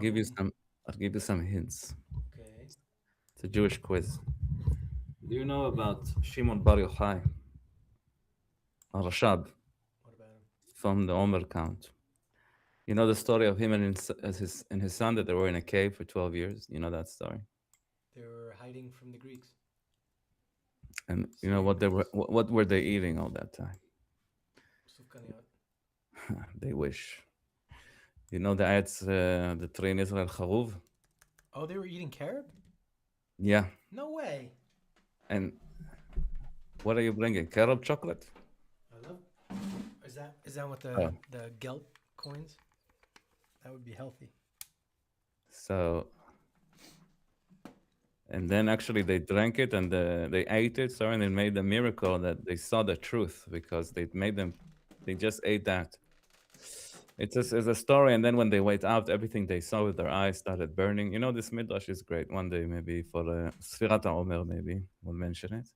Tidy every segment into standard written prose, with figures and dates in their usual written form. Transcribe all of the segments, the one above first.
give you Ba-dum. some. I'll give you some hints. Okay. It's a Jewish quiz. Do you know about Shimon Bar Yochai, a Rashab What about him? from the Omer count? You know the story of him and his son that they were in a cave for 12 years. You know that story, They were hiding from the Greeks. and you know Syrian what they were. Greeks. What were they eating all that time? Sufganiyot. They wish. You know the ayats, the tree in Israel, charuv. Oh, they were eating carob? Yeah, No way. and what are you bringing? Carob chocolate. I love. Is that what Oh, the gelt coins? That would be healthy. so and then actually they drank it and they ate it. Sorry, and it made a miracle that they saw the truth because they made them. They just ate that. It's a story, and then when they went out, everything they saw with their eyes started burning. You know, this midrash is great. One day, maybe for Sfirat HaOmer, maybe we'll mention it.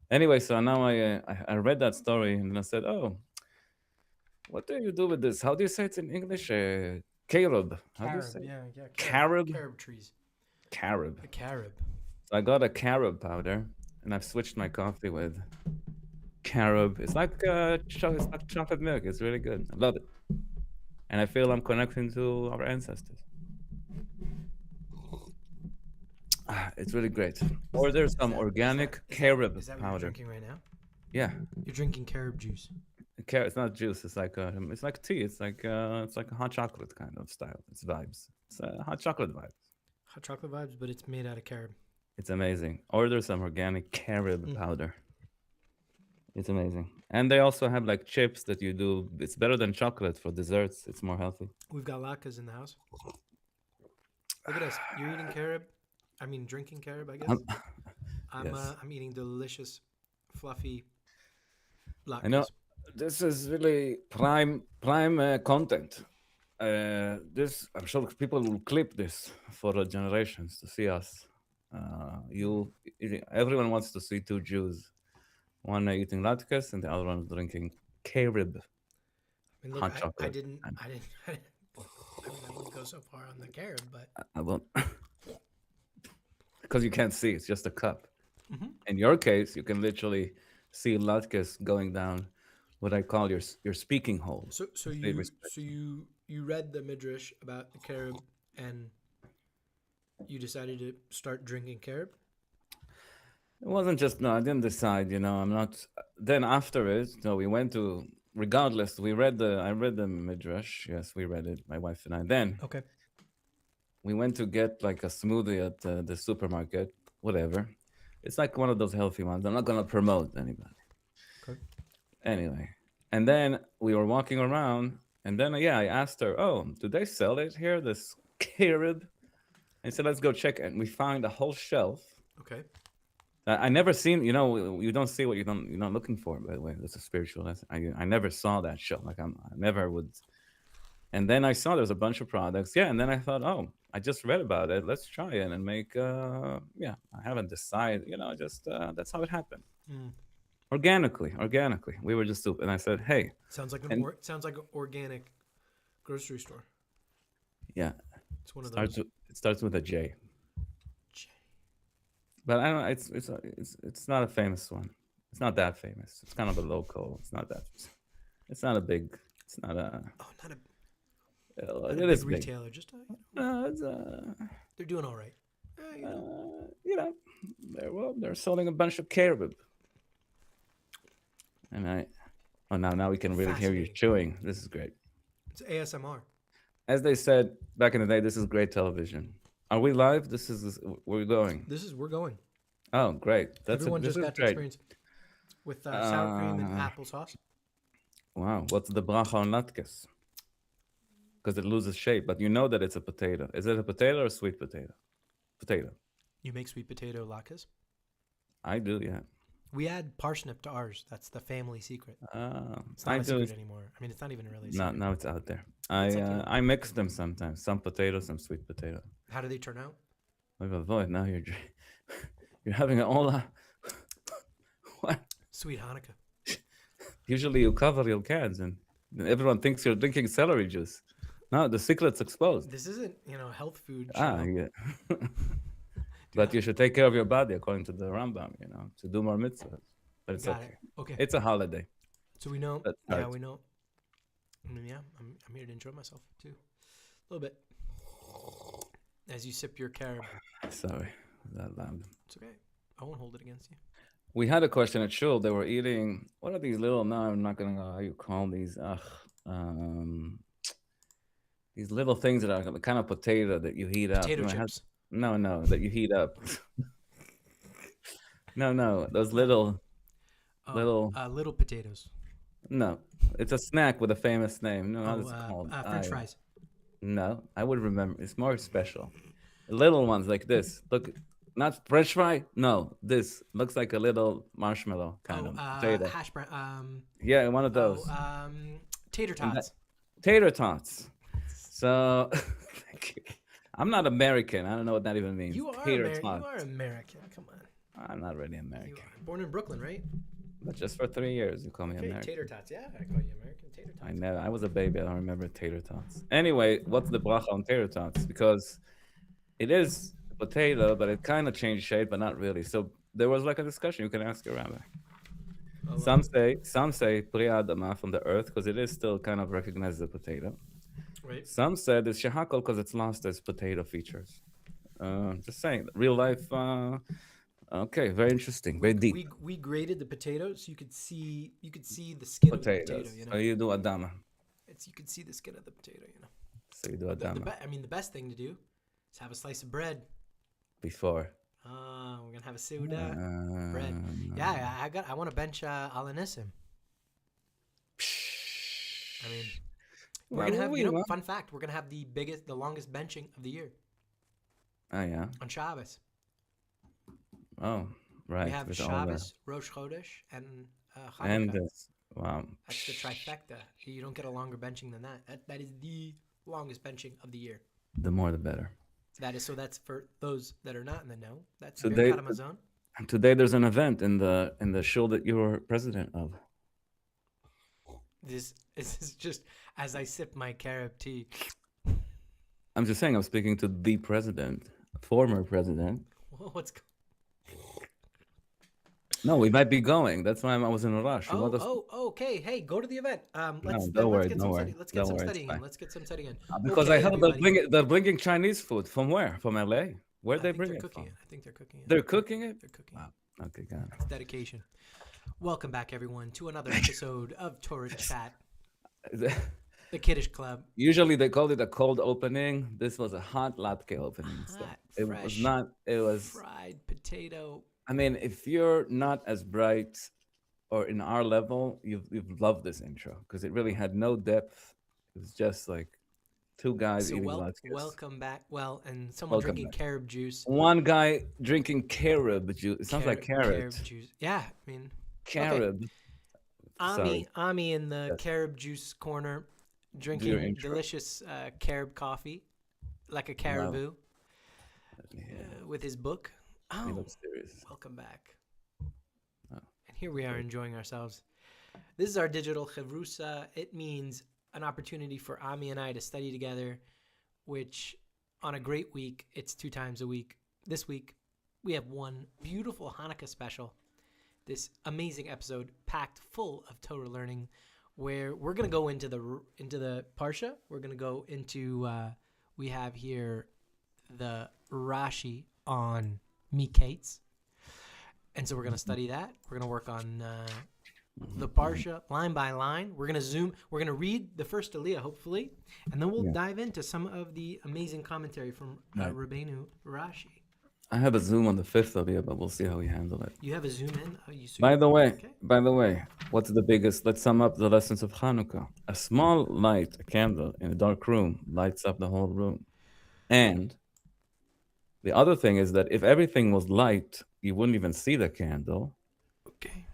Anyway, so now I read that story and I said, oh, what do you do with this? How do you say it in English? Carob. How do you Carob, say it? yeah, yeah, carob, Carob? carob trees. Carob. The carob. So I got a carob powder, and I've switched my coffee with carob. It's like chocolate milk. It's really good. I love it, and I feel I'm connecting to our ancestors. It's really great. Or there's Is some that is that organic is that carob is that what you're powder. drinking right now? Yeah, You're drinking carob juice. it's not juice. It's like tea. It's like a hot chocolate kind of style. It's vibes. It's hot chocolate vibes. Hot chocolate vibes, but it's made out of carob. It's amazing. Order some organic carob Mm. powder. It's amazing. And they also have like chips that you do. It's better than chocolate for desserts. It's more healthy. We've got latkes in the house. Look at us. You're eating carob. I mean, drinking carob. I guess. Um, I'm yes. I'm eating delicious, fluffy I know latkes. this is really prime content. This I'm sure people will clip this for generations to see us. Mm. Everyone wants to see two Jews, one eating latkes and the other one drinking carob, I mean, look, hot I chocolate. didn't, And I didn't, I mean, I wouldn't go so far on the carob, but I won't because you can't see. It's just a cup. hmm In your case, you can literally see latkes going down what I call your speaking hole. so so If they you respect so you you read the midrash about the carob, and you decided to start drinking carob. It wasn't just no. I didn't decide. I'm not. Then after it, no, we went to. Regardless, we read the. I read the midrash. Yes, we read it. My wife and I. Then Okay. we went to get like a smoothie at the supermarket. Whatever. It's like one of those healthy ones. I'm not gonna promote anybody. Okay. Anyway, and then we were walking around, and then yeah, I asked her, "Oh, do they sell it here? This carob?" I said, "Let's go check." And we found a whole shelf. Okay. I never seen, you don't see what you're not looking for. By the way, that's a spiritual lesson. I never saw that show. Like I never would. And then I saw there's a bunch of products. Yeah, and then I thought, oh, I just read about it. Let's try it and make. Yeah, I haven't decided. Just that's how it happened. Mm. Organically. We were just stupid. And I said, hey, and Sounds like an organic grocery store. yeah, It's one of those. it starts with a J. J- But I don't know. It's not a famous one. It's not that famous. It's kind of a local. It's not that. It's not a big. It's not a. Oh, not a It big is big. retailer. Just It's they're doing all right. you know, they're selling a bunch of carob, and I. Oh, now we can really hear you Fascinating. chewing. This is great. It's ASMR. As they said back in the day, this is great television. Are we live? We're going. We're going. Oh, great. Everyone This just is got to great. experience with sour cream and Uh, applesauce. wow. What's the bracha on latkes? Because it loses shape, but you know that it's a potato. Is it a potato or sweet potato? Potato. You make sweet potato latkes. I do, yeah. We add parsnip to ours. That's the family secret. It's I not a do. secret anymore. I mean, it's not even really a Now, secret. now it's out there. It's like I mix them sometimes. Some potato, some sweet potato. how do they turn out? Avoid now you're having an all. What? Sweet Hanukkah. Usually you cover your cans and everyone thinks you're drinking celery juice. No, the secret's exposed. This isn't, health food Ah, show. yeah. Dude, But you should take care of your body according to the Rambam, to do more mitzvahs. But it's got it. okay. Okay. It's a holiday. So we know. That's Yeah, hard. we know. I mean, yeah, I'm here to enjoy myself too, a little bit. As you sip your carob, Sorry, that loud. it's okay. I won't hold it against you. We had a question at shul. They were eating. What are these little? No, I'm not gonna know how you call these. These little things that are the kind of potato that you heat up. Potato You know, chips. no, that you heat up. No, those little. Little potatoes. No, it's a snack with a famous name. No, how is it called? French fries. No, I would remember. It's more special. Little ones like this. Look, not French fry. No, this looks like a little marshmallow kind of potato. Hash brown. Yeah, one of those. Tater And tots. Tater tots. So, thank you. I'm not American. I don't know what that even means. You are Tater American. tots. You are American. Come on. I'm not really You American. are born in Brooklyn, right? But just for 3 years, you call me Okay, American. tater tots. Yeah, I call you American. Tater tots. I was a baby. I don't remember tater tots. Anyway, what's the bracha on tater tots? Because it is a potato, but it kind of changed shape, but not really. So there was like a discussion. You can ask your rabbi. Some say pri adama, from the earth, because it is still kind of recognized as a potato. Right. Some said it's shehakol because it's lost its potato features. Just saying, real life. Okay, very interesting, very deep. We graded the potatoes, so you could see the skin Potatoes. of the potato. So you do adama. You could see the skin of the potato. So you do adama The best thing to do is have a slice of bread. before. We're gonna have a seuda bread. Yeah, I want to bench Alanissim. I mean, we're gonna have fun fact. We're gonna have the longest benching of the year. Oh yeah. On Shabbos. Oh right. We have with all Shabbos, Rosh Chodesh, and Hanukkah. And this. Wow. That's the trifecta. You don't get a longer benching than that. That is the longest benching of the year. The more the better. That's for those that are not in the know. That's Today, Birkat Hamazon. today there's an event in the shul that you were president of. This is just as I sip my carob tea. I'm just saying I'm speaking to the president, former president. What's No, we might be going. That's why I was in a rush. Okay. Hey, go to the event. Let's don't worry, get don't some worry. study. Let's get Don't some worry, it's studying in. fine. Let's get some studying in. Because Okay, I heard everybody. they're bringing Chinese food from where? From LA? Where they bring they're it cooking from? it. I think they're cooking it. They're cooking it. They're cooking Wow. it. Okay, got It's dedication. Welcome back, everyone, to another episode of Torah Chat, it. the Kiddush Club. Usually they called it a cold opening. This was a hot latke opening. So Hot, it was fresh, not. It was. fried potato. I mean, if you're not as bright or in our level, you've loved this intro because it really had no depth. It was just like two guys So eating latkes. welcome back. Well, and someone Welcome drinking back. carob juice. One guy drinking carob juice. It sounds like carrot. Carob juice. Yeah, I mean, Carob. Sorry. Ami in the Yes. carob juice corner, your drinking intro. delicious carob coffee, like a caribou, Yeah, with his book. he Oh, looks serious. welcome back. Oh. And here we are enjoying ourselves. This is our digital chevrusa. It means an opportunity for Ami and I to study together, which on a great week, it's 2 times a week. This week, we have one beautiful Hanukkah special. This amazing episode packed full of Torah learning, where we're going to go into the Parsha. We're going to go into, we have here the Rashi on Miketz. And so we're going to study that. We're going to work on the Parsha line by line. We're going to zoom. We're going to read the first Aliyah, hopefully. And then we'll dive into some of the amazing commentary from Rabbeinu Rashi. I have a Zoom on the 5th of it, but we'll see how we handle it. You have a zoom in? Oh, you zoom By the in. way, what's the biggest? Let's sum up the lessons of Hanukkah. A small light, a candle in a dark room, lights up the whole room. And the other thing is that if everything was light, you wouldn't even see the candle. Okay.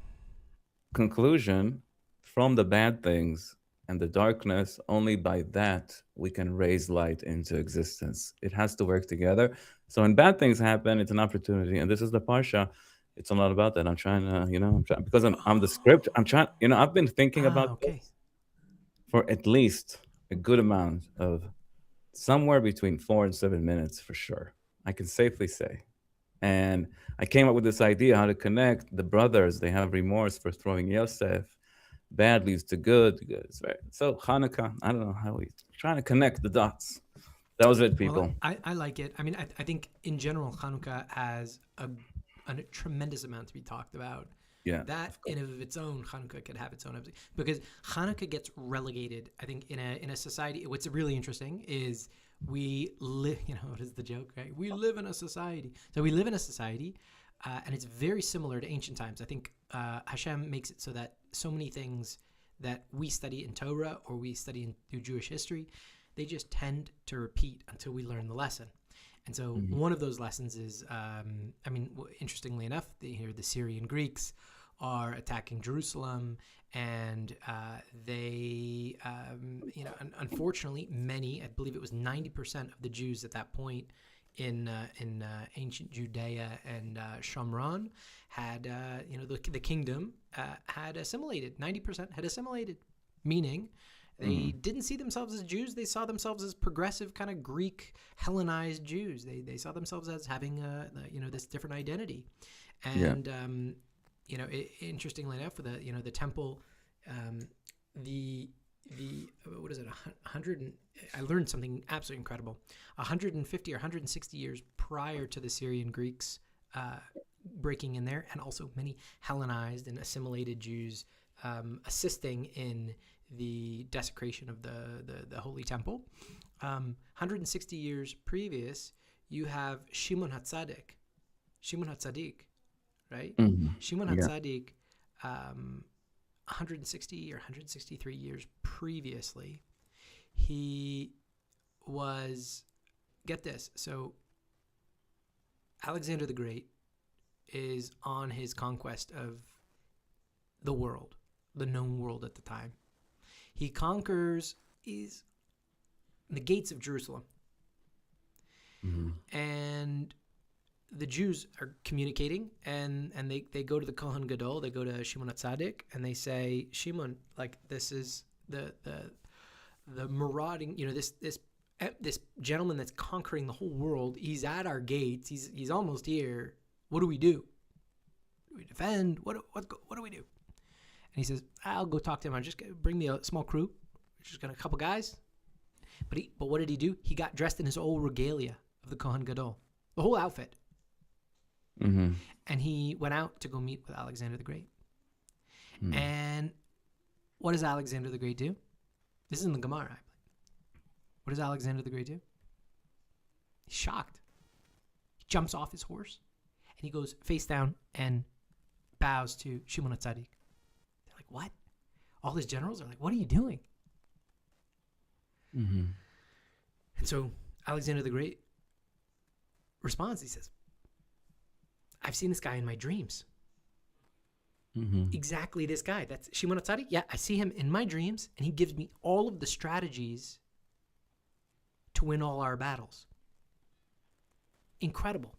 Conclusion, from the bad things and the darkness, only by that we can raise light into existence. It has to work together. So when bad things happen, it's an opportunity. And this is the Parsha. It's a lot about that. I'm trying to, because I'm the script. I'm trying, I've been thinking about this for at least a good amount of somewhere between 4 and 7 minutes for sure. I can safely say. And I came up with this idea how to connect the brothers. They have remorse for throwing Yosef. Bad leads to good. Good. So Hanukkah, I don't know how we trying to connect the dots. That was it, Well, people. I like it. I mean, I think in general, Hanukkah has a tremendous amount to be talked about. Yeah. That in and of its own, Hanukkah could have its own episode, because Hanukkah gets relegated. I think in a society, what's really interesting is we live. You know, what is the joke, right? We live in a society. So we live in a society, and it's very similar to ancient times. I think Hashem makes it so that so many things that we study in Torah or we study through Jewish history, they just tend to repeat until we learn the lesson. And so one of those lessons is, interestingly enough, the Syrian Greeks are attacking Jerusalem, and they, unfortunately, many, I believe it was 90% of the Jews at that point in ancient Judea and Shomron had, the kingdom had assimilated. 90% had assimilated, meaning they didn't see themselves as Jews. They saw themselves as progressive, kind of Greek, Hellenized Jews. They saw themselves as having, this different identity. And, interestingly enough, for the temple, what is it, 100, I learned something absolutely incredible. 150 or 160 years prior to the Syrian Greeks breaking in there, and also many Hellenized and assimilated Jews assisting in the desecration of the Holy Temple. 160 years previous, you have Shimon HaTzadik, right? Shimon HaTzadik, 160 or 163 years previously, he was, get this, so Alexander the Great is on his conquest of the world, the known world at the time. He conquers the gates of Jerusalem. And the Jews are communicating, and they go to the Kohen Gadol, they go to Shimon HaTzadik, and they say, Shimon, like, this is the marauding, this gentleman that's conquering the whole world. He's at our gates. He's almost here. What do we do? Do we defend? What do we do? And he says, I'll go talk to him. I'm just going to bring me a small crew. Just going to a couple guys. But what did he do? He got dressed in his old regalia of the Kohen Gadol, the whole outfit. And he went out to go meet with Alexander the Great. And what does Alexander the Great do? This is in the Gemara, I believe. What does Alexander the Great do? He's shocked. He jumps off his horse, and he goes face down and bows to Shimon HaTzadik. They're like, what? All his generals are like, what are you doing? And so Alexander the Great responds. He says, I've seen this guy in my dreams. Exactly this guy. That's Shimon HaTzadik. Yeah, I see him in my dreams, and he gives me all of the strategies to win all our battles. Incredible.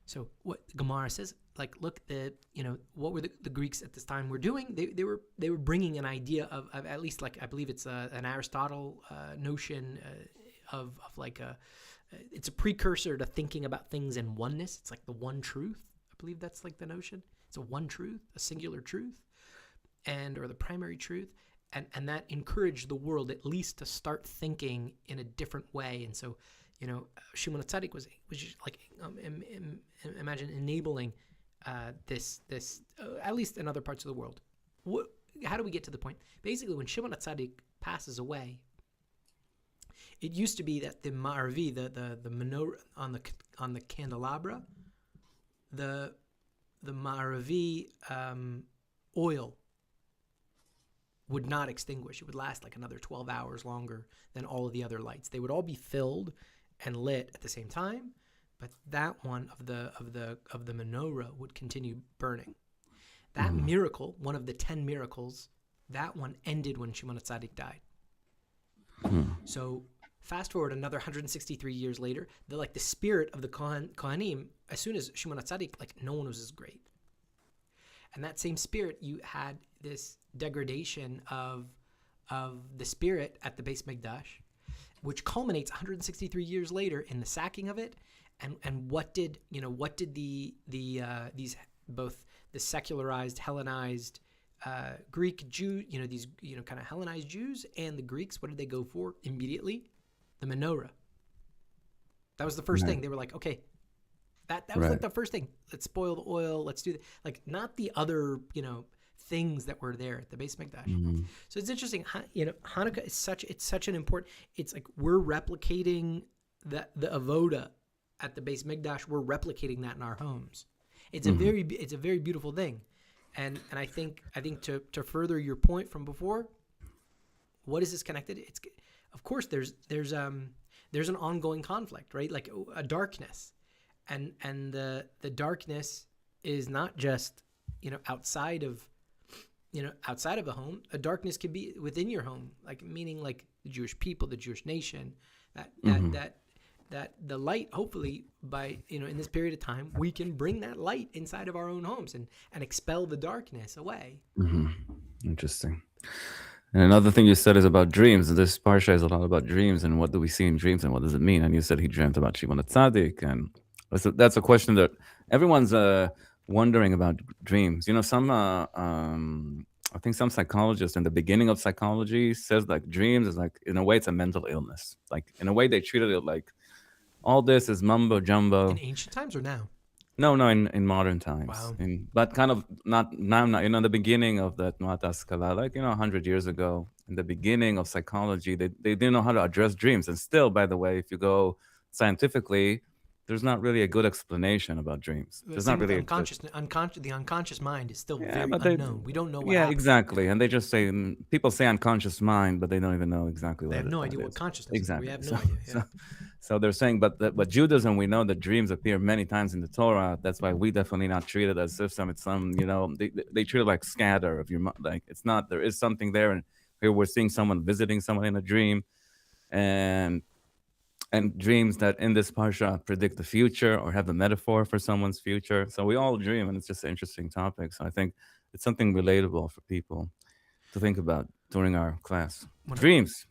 So what Gemara says, like, look, what were the Greeks at this time were doing? They were bringing an idea of at least, like, I believe it's an Aristotle notion of like it's a precursor to thinking about things in oneness. It's like the one truth. I believe that's like the notion. It's a one truth, a singular truth, or the primary truth. And that encouraged the world at least to start thinking in a different way. And so, Shimon HaTzadik was just like, imagine enabling this at least in other parts of the world. How do we get to the point? Basically, when Shimon HaTzadik passes away, it used to be that the ma'arvi, the menorah on the candelabra, the ma'arvi oil would not extinguish. It would last like another 12 hours longer than all of the other lights. They would all be filled and lit at the same time, but that one of the menorah would continue burning. That miracle, one of the 10 miracles, that one ended when Shimon HaTzadik died. So fast forward another 163 years later, the spirit of the Kohanim, as soon as Shimon HaTzadik, like, no one was as great. And that same spirit, you had this degradation of of the spirit at the Beis Mikdash, which culminates 163 years later in the sacking of it. And what did these both the secularized Hellenized Greek Jew, these kind of Hellenized Jews and the Greeks, what did they go for immediately? The menorah. That was the first thing. They were like, okay, that was like the first thing. Let's spoil the oil. Let's do that. Like, not the other things that were there at the Beis Mikdash. Mm-hmm. So it's interesting. Hanukkah is such an important. It's like we're replicating the avoda at the Beis Mikdash. We're replicating that in our homes. It's a very beautiful thing, and I think to further your point from before, what is this connected? It's, of course, there's an ongoing conflict, right? Like a darkness, and the darkness is not just outside of the home. A darkness could be within your home, like meaning like the Jewish people, the Jewish nation. That the light, hopefully, by in this period of time, we can bring that light inside of our own homes and expel the darkness away. Mm-hmm. Interesting. And another thing you said is about dreams. This parsha is a lot about dreams and what do we see in dreams and what does it mean? And you said he dreamt about Shimon HaTzadik, and that's a question that everyone's wondering about dreams. I think some psychologists in the beginning of psychology says like dreams is like, in a way, it's a mental illness. Like, in a way, they treated it like all this is mumbo jumbo. In ancient times or now? No, in modern times. Wow. But kind of not the beginning of that Tnuat Haskalah, like 100 years ago, in the beginning of psychology, they didn't know how to address dreams. And still, by the way, if you go scientifically, there's not really a good explanation about dreams. There's not really the unconscious mind is still very unknown. We don't know what happens. Exactly. And they just say, people say unconscious mind, but they don't even know exactly what it is. They have no idea what consciousness exactly. is. We have no idea. Yeah. So they're saying, but Judaism, we know that dreams appear many times in the Torah. That's why we definitely not treat it as if they treat it like scatter of your mind. Like, it's not, there is something there. And here we're seeing someone visiting someone in a dream, and dreams that in this parsha predict the future or have a metaphor for someone's future. So we all dream, and it's just an interesting topic. So I think it's something relatable for people to think about during our class. Dreams.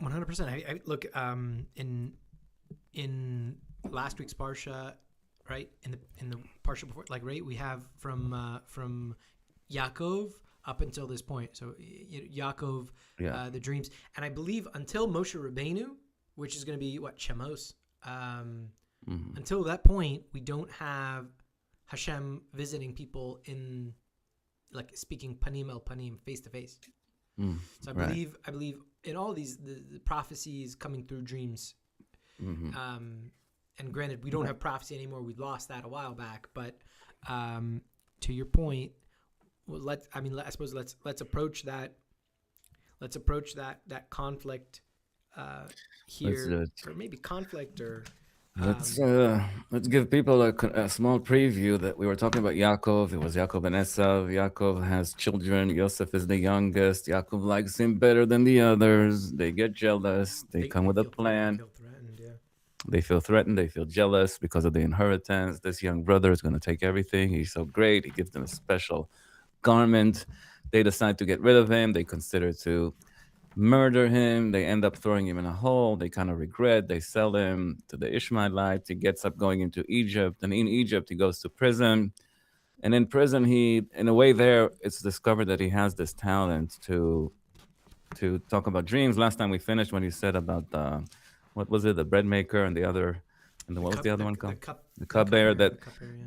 100%. I look, in last week's parsha, right? In the parsha before, like, right, we have from Yaakov up until this point. So Yaakov, the dreams, and I believe until Moshe Rabbeinu, which is going to be Shemos. Until that point, we don't have Hashem visiting people in, like, speaking panim el panim, face to face. So I believe in all these the prophecies coming through dreams. And granted, we don't have prophecy anymore. We lost that a while back. But to your point, let's approach that. Let's approach that conflict here, or maybe conflict, or let's give people a small preview that we were talking about Yaakov. It was Yaakov and Esav. Yaakov has children. Yosef is the youngest. Yaakov likes him better than the others. They get jealous. They come with a plan. They feel threatened. They feel jealous because of the inheritance. This young brother is going to take everything. He's so great. He gives them a special garment. They decide to get rid of him. They consider to murder him. They end up throwing him in a hole. They kind of regret. They sell him to the Ishmaelites. He gets up going into Egypt, and in Egypt he goes to prison. And in prison, in a way there, it's discovered that he has this talent to talk about dreams. Last time we finished when you said about what was it, the bread maker and what was the other one called? The cupbearer,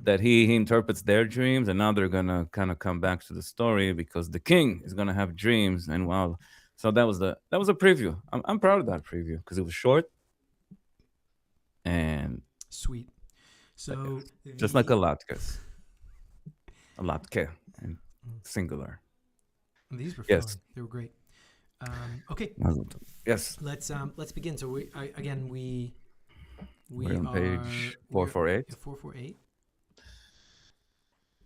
that he interprets their dreams, and now they're gonna kind of come back to the story because the king is gonna have dreams. And wow. So that was a preview. I'm proud of that preview because it was short and sweet. So just like a latke and singular. These were fun. They were great. Okay. Yes. Let's begin. So we're on page 448. 448.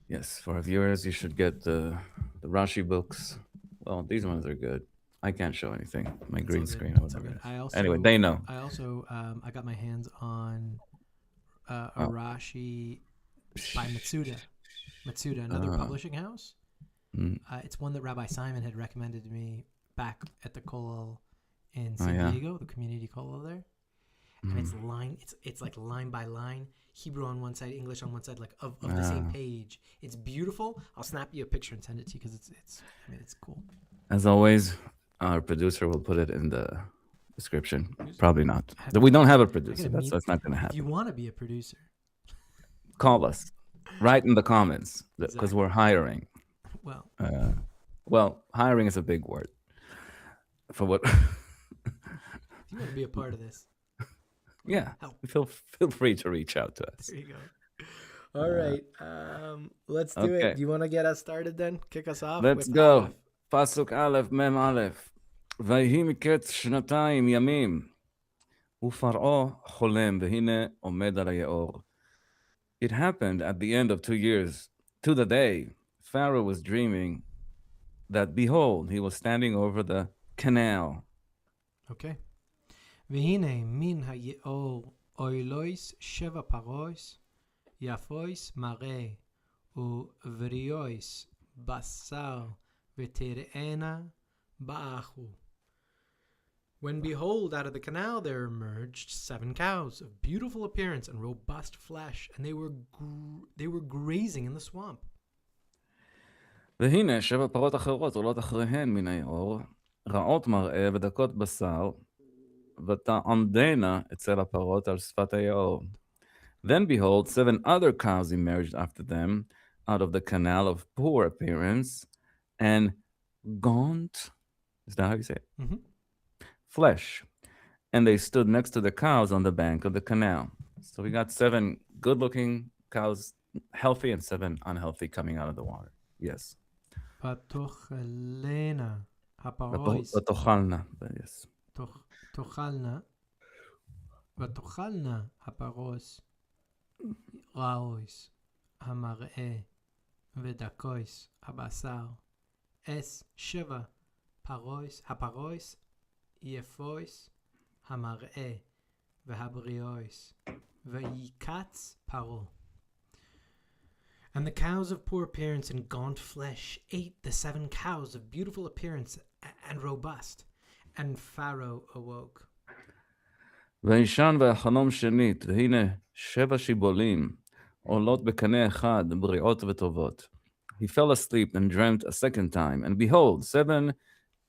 Yes, for our viewers, you should get the Rashi books. Well, these ones are good. I can't show anything. My green screen. Anyway, they know. I also I got my hands on a Rashi by Matsuda, another publishing house. It's one that Rabbi Simon had recommended to me back at the kollel in Oh, San yeah. Diego, the community kollel there. And it's like line by line, Hebrew on one side, English on one side, like of the same page. It's beautiful. I'll snap you a picture and send it to you because it's cool. As always, our producer will put it in the description. Probably not. We don't have a producer. That's not going to happen. If you want to be a producer, Call us. Write in the comments because Exactly. we're hiring. Well, Hiring is a big word. For what? if you want to be a part of this, Yeah. help. Feel free to reach out to us. There you go. All right. Let's do okay. it. Do you want to get us started then? Kick us off? Let's with go. Aleph? פסוק א', מ' א', ויהי מקץ 2 ימים, ופרעה חולם, והנה עומד על היאור. It happened at the end of 2 years, to the day, Pharaoh was dreaming that, behold, he was standing over the canal. Okay. והנה מן היאור אוילויס שבע פרויס, יפויס מראה, ובריאויס בשר ותראינה באחו. When behold, out of the canal there emerged 7 cows of beautiful appearance and robust flesh, and they were grazing in the swamp. והנה 7 פרות אחרות עולות אחריהן מן היאור, רעות מראה ודקות בשר, ותעמדנה אצל הפרות על שפת היאור. Then behold, 7 other cows emerged after them out of the canal of poor appearance and gaunt, is that how you say it? Mm-hmm. Flesh. And they stood next to the cows on the bank of the canal. So we got 7 good-looking cows, healthy, and 7 unhealthy coming out of the water. Yes. ותאכלנה הפרויס. ותאכלנה, yes. ותאכלנה הפרוס ראויס המראה ודקויס הבשר אס 7 הפרויס יפויס המראה והבריאויס ויקץ פרעה. And the cows of poor appearance and gaunt flesh ate the 7 cows of beautiful appearance and robust, and Pharaoh awoke. וישן והחלום שנית, והנה 7 שיבולים עולות בקנה אחד, בריאות וטובות. He fell asleep and dreamt a second time, and behold, 7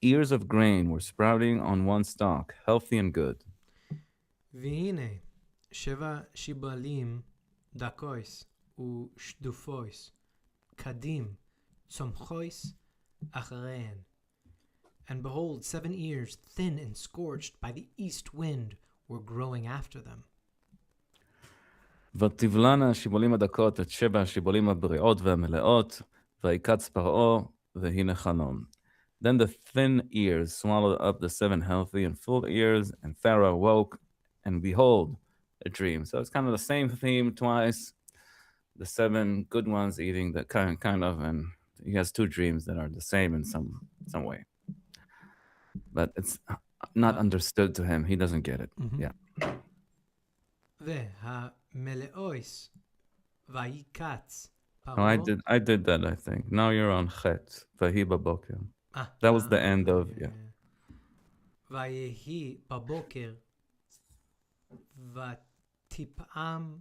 ears of grain were sprouting on one stalk, healthy and good. והנה 7 שיבולים דקויס ושדופויס קדים צומחויס אחריהן. And behold, 7 ears, thin and scorched by the east wind, were growing after them. ותבלענה השיבולים הדקות את 7 השיבולים הבריאות והמלאות, ויקץ פרעה, והנה חלום. Then the thin ears swallowed up the 7 healthy and full ears, and Pharaoh woke, and behold, a dream. So it's kind of the same theme twice. The 7 good ones eating the kind of, and he has 2 dreams that are the same in some way. But it's not understood to him. He doesn't get it. Mm-hmm. Yeah. והמלאויס ויקץ Oh, I did that, I think. Now you're on Chet. Vahi baboker. That was the end of, yeah. ויהי בבוקר ותפעם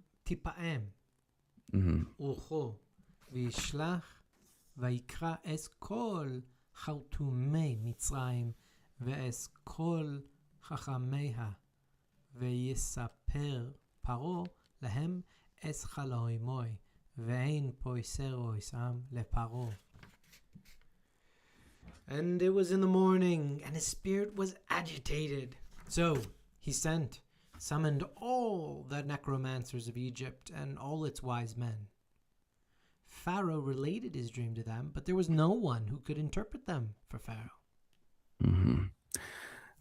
רוחו וישלח ויקרא אס כל חרטומי מצרים ואס כל חכמיה ויספר פרעה להם אס חלומוי ואין פויסרויס עם לפרעה. And it was in the morning, and his spirit was agitated. So he summoned all the necromancers of Egypt and all its wise men. Pharaoh related his dream to them, but there was no one who could interpret them for Pharaoh.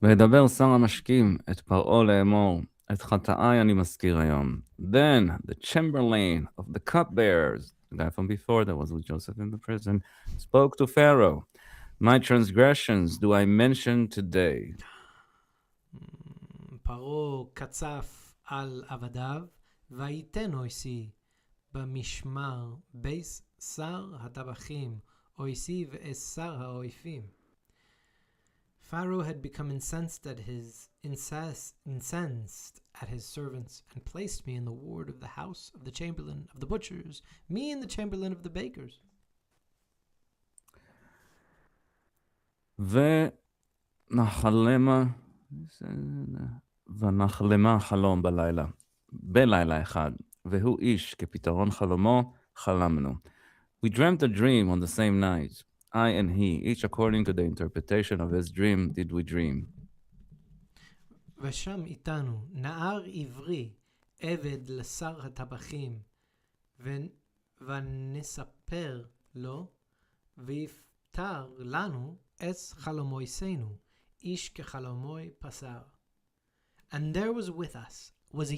וידבר שר המשקים את פרעה לאמור, את חטאי אני מזכיר היום. Then the chamberlain of the cupbearers, the guy from before that was with Joseph in the prison, spoke to Pharaoh. My transgressions do I mention today. פרעה קצף על עבדיו, ויתן אויסי במשמר בייס שר הטבחים, אויסי ואס שר האויפים. Pharaoh had become incensed at his servants, and placed me in the ward of the house of the chamberlain of the butchers, me and the chamberlain of the bakers. ונחלמה חלום בלילה אחד, והוא איש כפתרון חלומו חלמנו. We dreamt a dream on the same night, I and he, each according to the interpretation of his dream did we dream. ושם איתנו נער עברי, עבד לשר הטבחים, ונספר לו, ויפתר לנו את חלומותינו, איש כחלומוי פסר. And there was a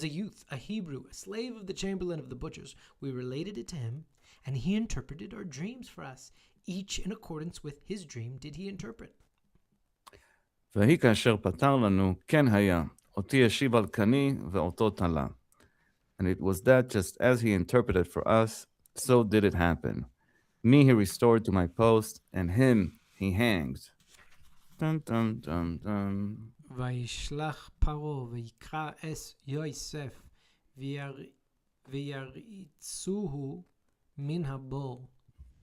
youth, a Hebrew, a slave of the chamberlain of the butchers. We related it to him, and he interpreted our dreams for us. Each in accordance with his dream did he interpret. והיא כאשר פתר לנו, כן היה, אותי ישיב על קני ואותו תלה. And it was that just as he interpreted for us, so did it happen. Me he restored to my post, and him he hanged. Dun, dun, dun, dun. וישלח פרעה ויקרא את יוסף ויריצוהו מן הבור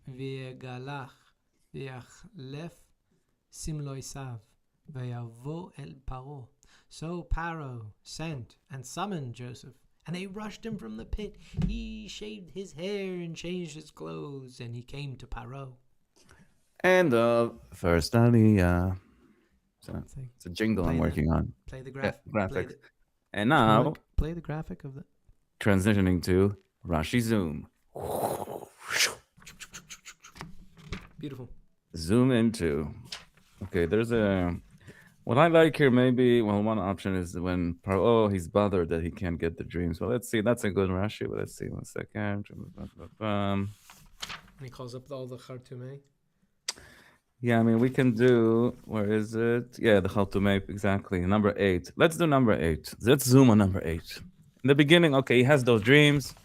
ויגלח ויחלף סמלויסיו ויבוא אל פרעה. So Pharaoh sent and summoned Joseph, and they rushed him from the pit. He shaved his hair and changed his clothes, and he came to Pharaoh. And first Aliyah. It's a jingle I'm working on. Play the graphics. And now, play the graphic of the... Transitioning to Rashi Zoom. Beautiful. Zoom into. Okay, there's a... What I like here, maybe, well, one option is when Paro, he's bothered that he can't get the dreams. Well, let's see. That's a good Rashi, but let's see. 1 second. And he calls up all the Khartoumei. Yeah, I mean, we can do... Where is it? Yeah, the Khartoumei, exactly. Number 8. Let's do number 8. Let's zoom on number 8. In the beginning, okay, he has those dreams.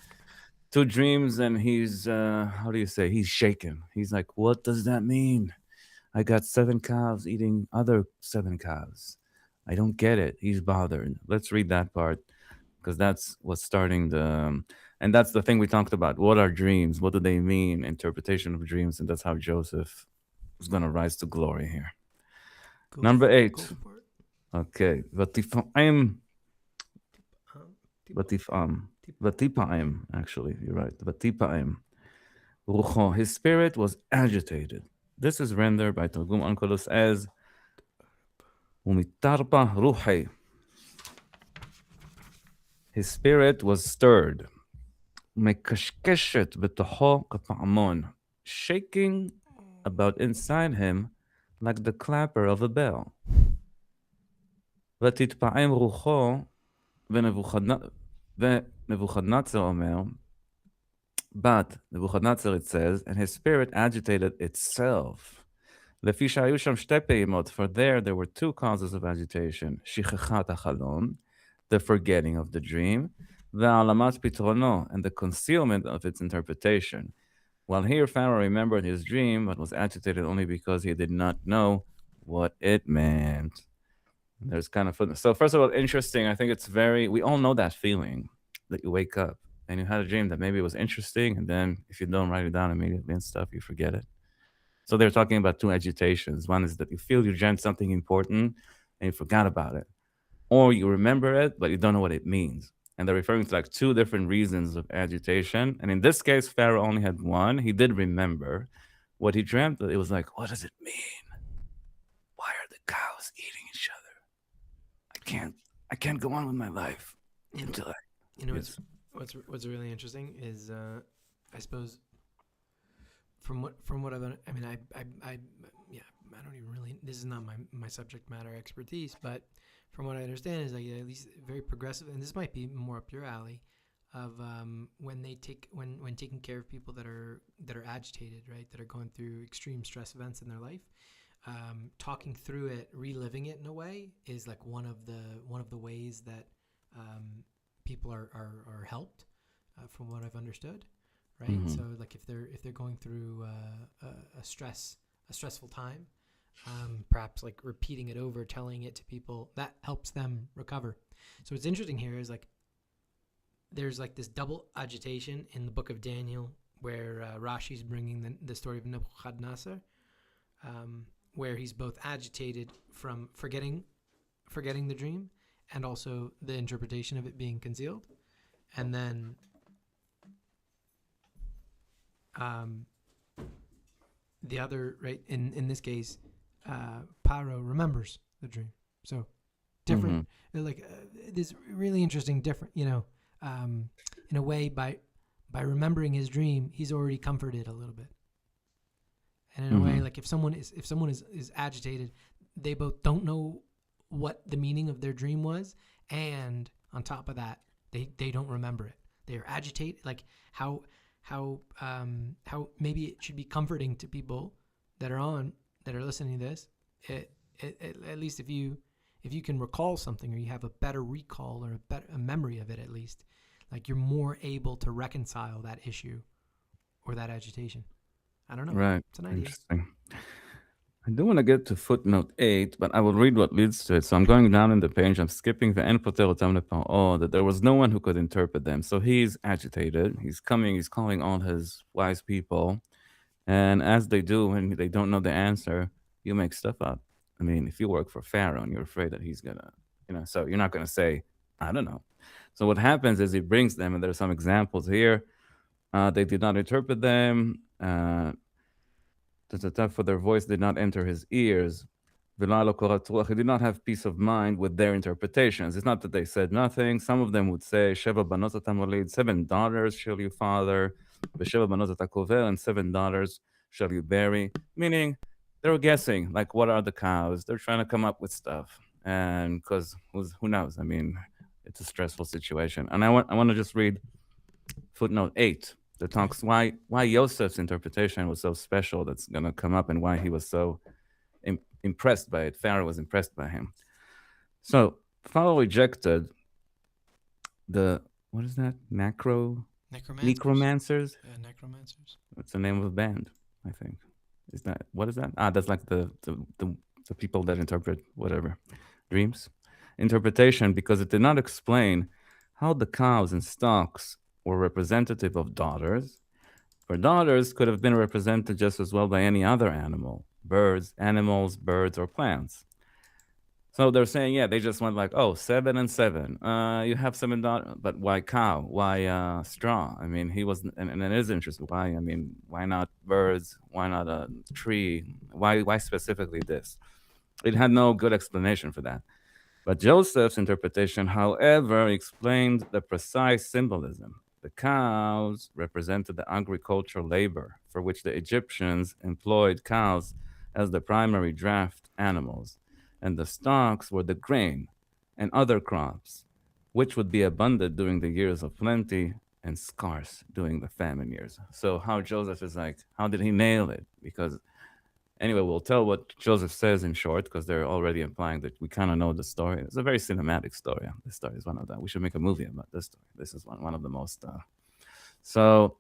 2 dreams, and he's... how do you say? He's shaken. He's like, what does that mean? I got 7 cows eating other 7 cows. I don't get it. He's bothered. Let's read that part, because that's what's starting the... And that's the thing we talked about. What are dreams? What do they mean? Interpretation of dreams, and that's how Joseph is going to rise to glory here. Number 8. Okay. Vatifa'im, actually, you're right. Vatifa'im. Rucho, his spirit was agitated. This is rendered by Targum Onkelos as Umitarpa ruhi. His spirit was stirred. Mekashkeshet betoho kapa'amon. Shaking about inside him like the clapper of a bell. Vatitpa'im rucho v'Nebuchadnezzar omer. But Nebuchadnezzar, it says, and his spirit agitated itself. Lefi shayu sham shte peimot, for there were 2 causes of agitation. Shichachat hachalom, the forgetting of the dream, ve'alamat pitrono, and the concealment of its interpretation. While here Pharaoh remembered his dream, but was agitated only because he did not know what it meant. There's kind of... So first of all, interesting. I think it's very... We all know that feeling that you wake up and you had a dream that maybe it was interesting, and then if you don't write it down immediately and stuff, you forget it. So they're talking about 2 agitations. One is that you feel you dreamt something important and you forgot about it. Or you remember it, but you don't know what it means. And they're referring to like 2 different reasons of agitation. And in this case, Pharaoh only had 1. He did remember what he dreamt, but it was like, what does it mean? Why are the cows eating each other? I can't go on with my life until I... You know, what's really interesting is, I suppose, from what I've done, I mean, I don't even really... This is not my subject matter expertise, but from what I understand is like at least very progressive, and this might be more up your alley, of when taking care of people that are agitated, right, that are going through extreme stress events in their life, talking through it, reliving it in a way is like one of the ways that people are helped, from what I've understood, right? Mm-hmm. So like if they're going through a stressful time, perhaps like repeating it over, telling it to people, that helps them recover. So what's interesting here is like there's like this double agitation in the book of Daniel where Rashi's bringing the story of Nebuchadnezzar, where he's both agitated from forgetting the dream and also the interpretation of it being concealed. And then the other, right, in this case, Paro remembers the dream. So different, like this really interesting, different, in a way, by remembering his dream, he's already comforted a little bit. And in a way, like if someone is agitated, they both don't know what the meaning of their dream was, and on top of that, they don't remember it. They are agitated, like how maybe it should be comforting to people that are listening to this. At least if you can recall something, or you have a better recall or a memory of it, at least, like you're more able to reconcile that issue or that agitation. I don't know. Right. It's an idea. Interesting. I do want to get to footnote 8, but I will read what leads to it. So I'm going down in the page. I'm skipping the en poter otam leparo, that there was no one who could interpret them. So he's agitated. He's calling all his wise people. And as they do, when they don't know the answer, you make stuff up. I mean, if you work for Pharaoh and you're afraid that he's going to, so you're not going to say, I don't know. So what happens is he brings them, and there's some examples here. They did not interpret them. For their voice did not enter his ears. He did not have peace of mind with their interpretations. It's not that they said nothing. Some of them would say, Sheva banot ata molid, 7 daughters shall you father, Sheva banot ata kovel, and 7 daughters shall you bury. Meaning, they were guessing, like, what are the cows? They're trying to come up with stuff. And because who knows? I mean, it's a stressful situation. And I want to just read footnote 8. That talks why Yosef's interpretation was so special. That's going to come up, and why he was so impressed by it. Pharaoh was impressed by him. So Pharaoh rejected the, what is that? Necromancers? Yeah, necromancers. That's the name of a band, I think. What is that? That's like the people that interpret whatever dreams. Interpretation, because it did not explain how the cows and stocks were representative of daughters. For daughters could have been represented just as well by any other animal, animals, birds, or plants. So they're saying, they just went like, 7 and 7. You have 7 daughters, but why cow? Why straw? I mean, he was, and it is interesting. Why? I mean, why not birds? Why not a tree? Why specifically this? It had no good explanation for that. But Joseph's interpretation, however, explained the precise symbolism. The cows represented the agricultural labor for which the Egyptians employed cows as the primary draft animals, and the stalks were the grain and other crops, which would be abundant during the years of plenty and scarce during the famine years. So how Joseph is like, how did he nail it? Because anyway, we'll tell what Joseph says in short, because they're already implying that we kind of know the story. It's a very cinematic story. This story is one of them. We should make a movie about this story. This is one of the most. So,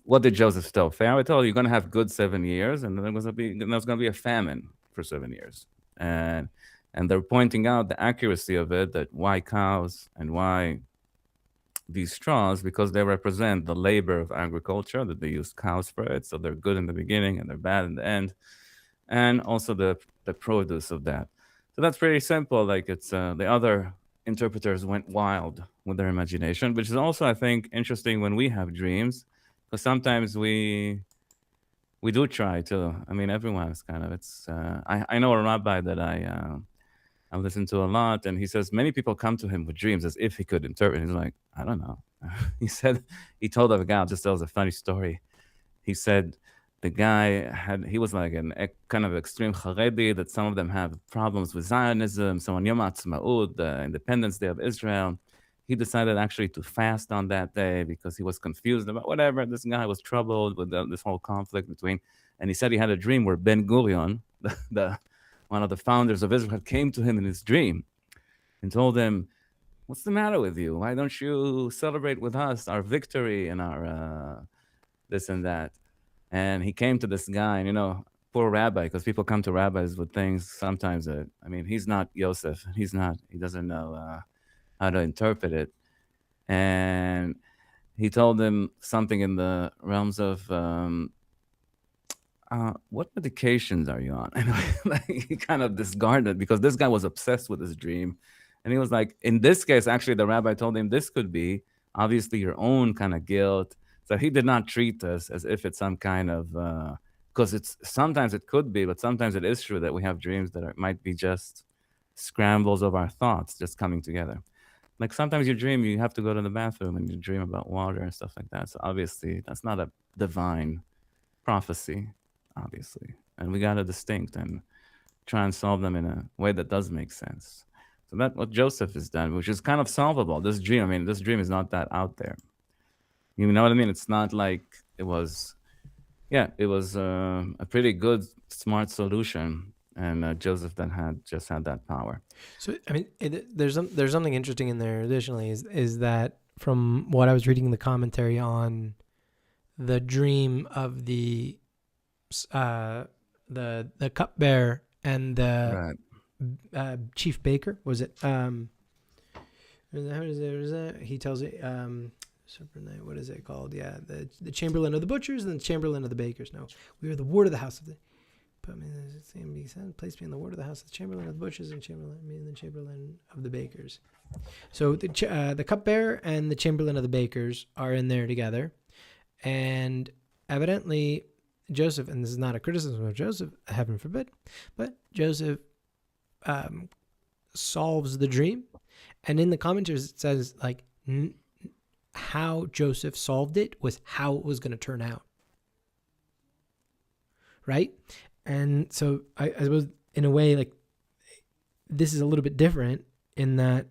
what did Joseph tell Pharaoh? He told, you're going to have good 7 years, and then there's going to be a famine for 7 years. And they're pointing out the accuracy of it, that why cows and why these straws, because they represent the labor of agriculture, that they use cows for it. So they're good in the beginning and they're bad in the end. And also the produce of that. So that's pretty simple. Like it's the other interpreters went wild with their imagination, which is also, I think, interesting when we have dreams, because sometimes we do try to. I mean, everyone's kind of. It's. I know a rabbi that I listen to a lot, and he says many people come to him with dreams as if he could interpret. He's like, I don't know. He told a guy, I'll just tells a funny story. He said the guy he was like a kind of extreme Haredi, that some of them have problems with Zionism. So on Yom HaAtzmaut, the Independence Day of Israel, he decided actually to fast on that day because he was confused about whatever. This guy was troubled with this whole conflict between, and he said he had a dream where Ben Gurion, one of the founders of Israel, came to him in his dream and told him, what's the matter with you? Why don't you celebrate with us our victory and our this and that? And he came to this guy, and poor rabbi, because people come to rabbis with things sometimes that, I mean, he's not Yosef. He doesn't know how to interpret it. And he told him something in the realms of, what medications are you on? And like, he kind of discarded because this guy was obsessed with his dream. And he was like, in this case, actually, the rabbi told him this could be obviously your own kind of guilt. So he did not treat us as if it's some kind of, because it's sometimes it could be, but sometimes it is true that we have dreams that might be just scrambles of our thoughts just coming together. Like sometimes you dream you have to go to the bathroom and you dream about water and stuff like that. So obviously that's not a divine prophecy, obviously. And we got to distinct and try and solve them in a way that does make sense. So that's what Joseph has done, which is kind of solvable. This dream, I mean, this dream is not that out there. You know what I mean? It's not like it was, yeah, it was a pretty good, smart solution. And Joseph then just had that power. So I mean, there's something interesting in there. Additionally, is that from what I was reading in the commentary on the dream of the cupbearer and the chief baker, was it? How is it? He tells it. What is it called? Yeah, the chamberlain of the butchers and the chamberlain of the bakers. No, we are the ward of the house of the. Put me in the same place me in the ward of the house of the chamberlain of the butchers and the chamberlain of the bakers. So the cupbearer and the chamberlain of the bakers are in there together, and evidently Joseph, and this is not a criticism of Joseph, heaven forbid, but Joseph solves the dream, and in the commentaries it says like how Joseph solved it was how it was going to turn out, right? And so I suppose in a way, like, this is a little bit different in that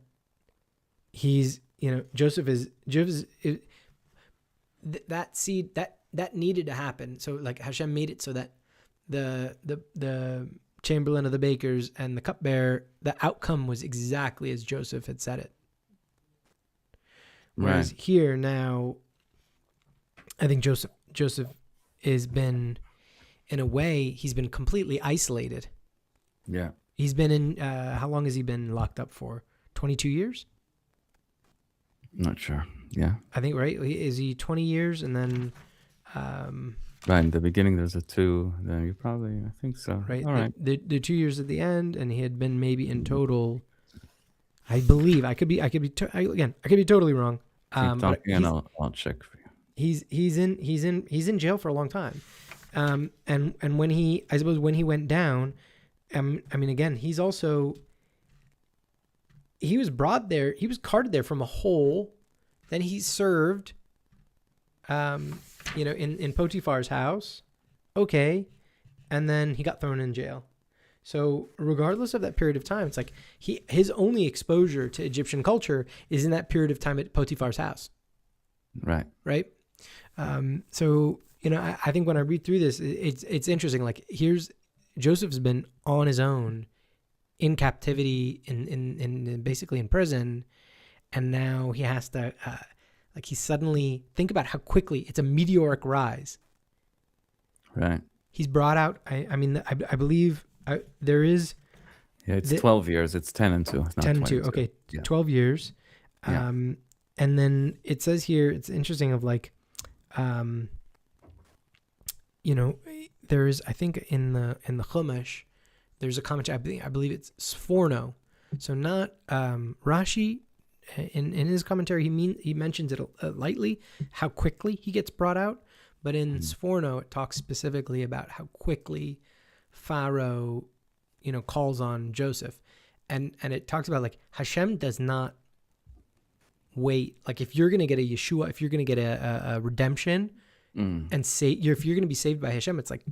he's, Joseph is that seed that needed to happen. So like Hashem made it so that the chamberlain of the bakers and the cupbearer, the outcome was exactly as Joseph had said it. Whereas here now, I think Joseph has been, in a way, he's been completely isolated. Yeah. He's been in, how long has he been locked up for? 22 years? Not sure. Yeah. I think, right? Is he 20 years and then... right, in the beginning there's a 2, then you probably, I think so. Right. All right. The 2 years at the end, and he had been maybe in total, I believe, I could be totally wrong. Keep talking and I'll check for you. He's in jail for a long time. And when he went down, I mean, again, he was brought there, he was carted there from a hole, then he served, in Potiphar's house, okay, and then he got thrown in jail. So regardless of that period of time, it's like his only exposure to Egyptian culture is in that period of time at Potiphar's house. Right. Right. So, I think when I read through this, it's interesting. Like, here's Joseph's been on his own in captivity, in basically in prison, and now he has to, he suddenly, think about how quickly it's a meteoric rise. Right. He's brought out. I believe there is. Yeah, it's 12 years. It's 10 and 2. It's not 10 and 2. 22. Okay, Yeah. 12 years. Yeah. And then it says here, it's interesting of like, there is, I think in the Chumash, there's a commentary, I believe it's Sforno. So not Rashi, in his commentary, he mentions it lightly, how quickly he gets brought out. But in Sforno, it talks specifically about how quickly Pharaoh, calls on Joseph. And it talks about like Hashem does not wait. Like if you're going to get a Yeshua, if you're going to get a redemption and if you're going to be saved by Hashem, it's like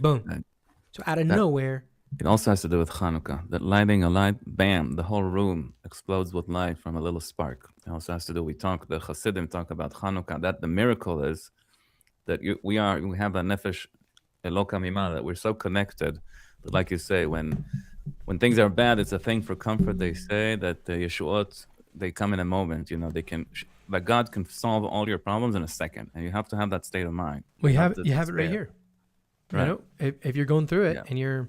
boom. So out of nowhere. It also has to do with Hanukkah, that lighting a light, bam, the whole room explodes with light from a little spark. It also has to do, the Hasidim talk about Hanukkah, that the miracle is that we have a nefesh eloka mimah, that we're so connected. But like you say, when things are bad, it's a thing for comfort. They say that the Yeshuot, they come in a moment, that God can solve all your problems in a second. And you have to have that state of mind. Well, you have it right here. You Right. know, if you're going through it Yeah. and you're,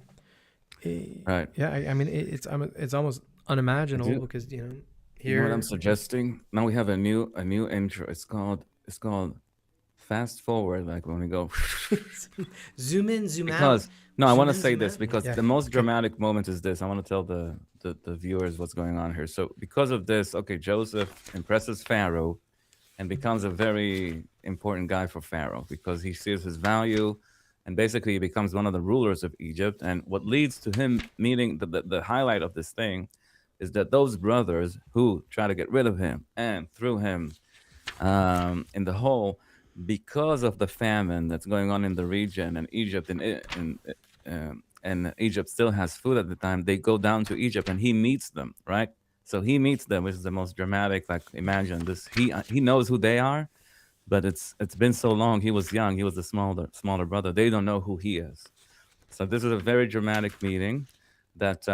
Right. yeah, I mean, it's almost I unimaginable do. because You know what I'm here, suggesting? Now we have a new intro. It's called fast forward. Like when we go. zoom in, zoom out, Because no, I want zoom to in, say zoom this out. because Yeah. the most Okay. dramatic moment is this. I want to tell the viewers what's going on here. So because of this, okay, Joseph impresses Pharaoh and becomes a very important guy for Pharaoh because he sees his value, and basically he becomes one of the rulers of Egypt. And what leads to him meeting the highlight of this thing is that those brothers who try to get rid of him and threw him in the hole because of the famine that's going on in the region, and Egypt and Egypt still has food at the time. They go down to Egypt and he meets them, right? So he meets them, which is the most dramatic. Like imagine this: he knows who they are, but it's been so long. He was young. He was the smaller brother. They don't know who he is. So this is a very dramatic meeting that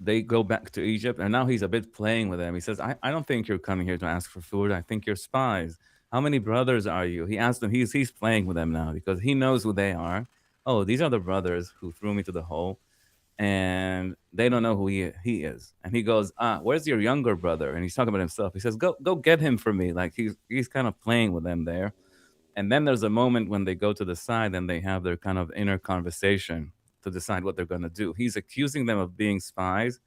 they go back to Egypt, and now he's a bit playing with them. He says, I don't think you're coming here to ask for food. I think you're spies. How many brothers are you? He asked them. He's playing with them now because he knows who they are. Oh, these are the brothers who threw me to the hole, and they don't know who he is. And he goes, where's your younger brother? And he's talking about himself. He says, go get him for me. Like he's kind of playing with them there. And then there's a moment when they go to the side and they have their kind of inner conversation to decide what they're going to do. He's accusing them of being spies.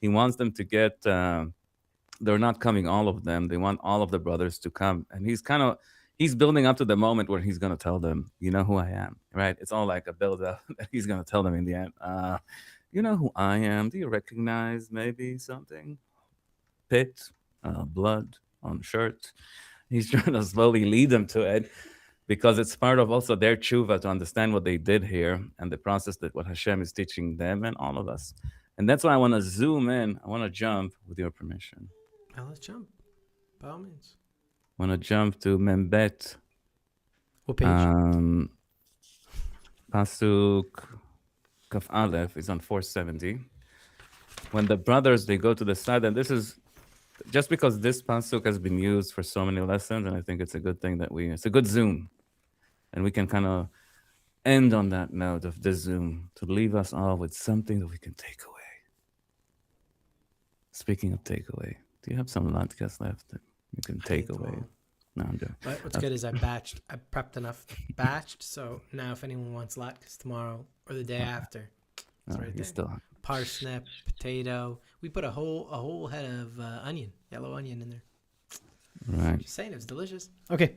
He wants them to get, they're not coming, all of them. They want all of the brothers to come. And he's building up to the moment where he's going to tell them, you know who I am, right? It's all like a build up that he's going to tell them in the end. You know who I am? Do you recognize maybe something? Pit, blood on shirt. He's trying to slowly lead them to it because it's part of also their tshuva to understand what they did here and the process that what Hashem is teaching them and all of us. And that's why I want to zoom in. I want to jump with your permission. Now let's jump. By all means. I want to jump to Membet. What page? Pasuk Kaf Aleph is on 470. When the brothers they go to the side, and this is just because this pasuk has been used for so many lessons, and I think it's a good thing that it's a good zoom, and we can kind of end on that note of this zoom to leave us all with something that we can take away. Speaking of takeaway, do you have some latkes left that you can take away? No, I'm doing. But what's good is I prepped enough batched, so now if anyone wants latkes tomorrow or the day after, it's right there. Still Parsnip, potato. We put a whole head of onion, yellow onion in there. Right. Just saying, it's delicious. Okay.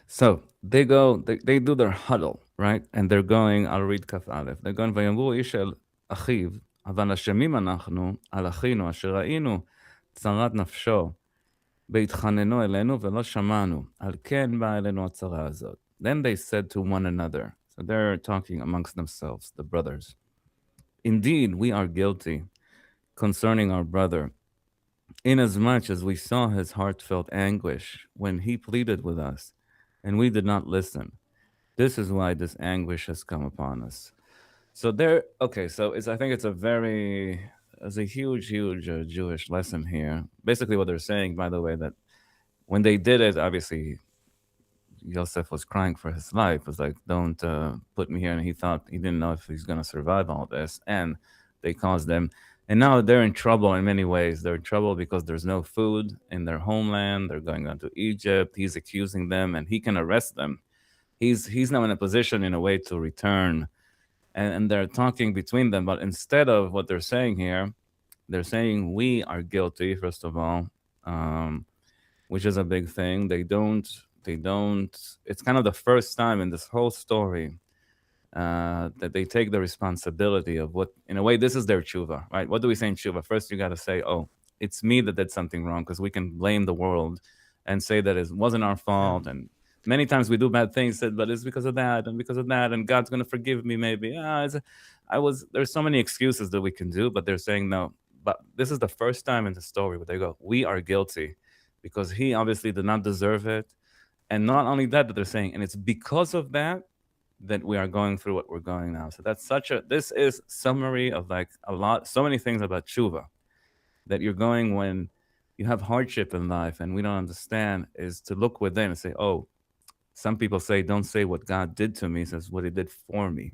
So they go, they do their huddle, right? And they're going, I'll read Kaf Aleph. They're going, ויאמרו איש אל אחיו, אבל אשמים אנחנו על אחינו אשר ראינו צרת נפשו, והתחננו אלינו ולא שמענו, על כן באה אלינו הצרה הזאת. Then they said to one another, so they're talking amongst themselves, the brothers. Indeed, we are guilty concerning our brother, inasmuch as we saw his heartfelt anguish when he pleaded with us, and we did not listen. This is why this anguish has come upon us. So I think it's a huge Jewish lesson here. Basically, what they're saying, by the way, that when they did it, obviously, Yosef was crying for his life. It was like, don't put me here. And he didn't know if he's going to survive all this. And they caused them. And now they're in trouble in many ways. They're in trouble because there's no food in their homeland. They're going down to Egypt. He's accusing them and he can arrest them. He's now in a position, in a way, to return. And they're talking between them. But instead of what they're saying here, they're saying we are guilty, first of all, which is a big thing. They don't, it's kind of the first time in this whole story that they take the responsibility of what, in a way, this is their tshuva, right? What do we say in tshuva? First, you got to say, oh, it's me that did something wrong, because we can blame the world and say that it wasn't our fault. And many times we do bad things, but it's because of that and because of that, and God's going to forgive me maybe. There's so many excuses that we can do, but they're saying no. But this is the first time in the story where they go, we are guilty, because he obviously did not deserve it. And not only that, but they're saying, and it's because of that we are going through what we're going now. So this is summary of like so many things about tshuva that you're going when you have hardship in life and we don't understand, is to look within and say, oh, some people say, don't say what God did to me, he says what he did for me.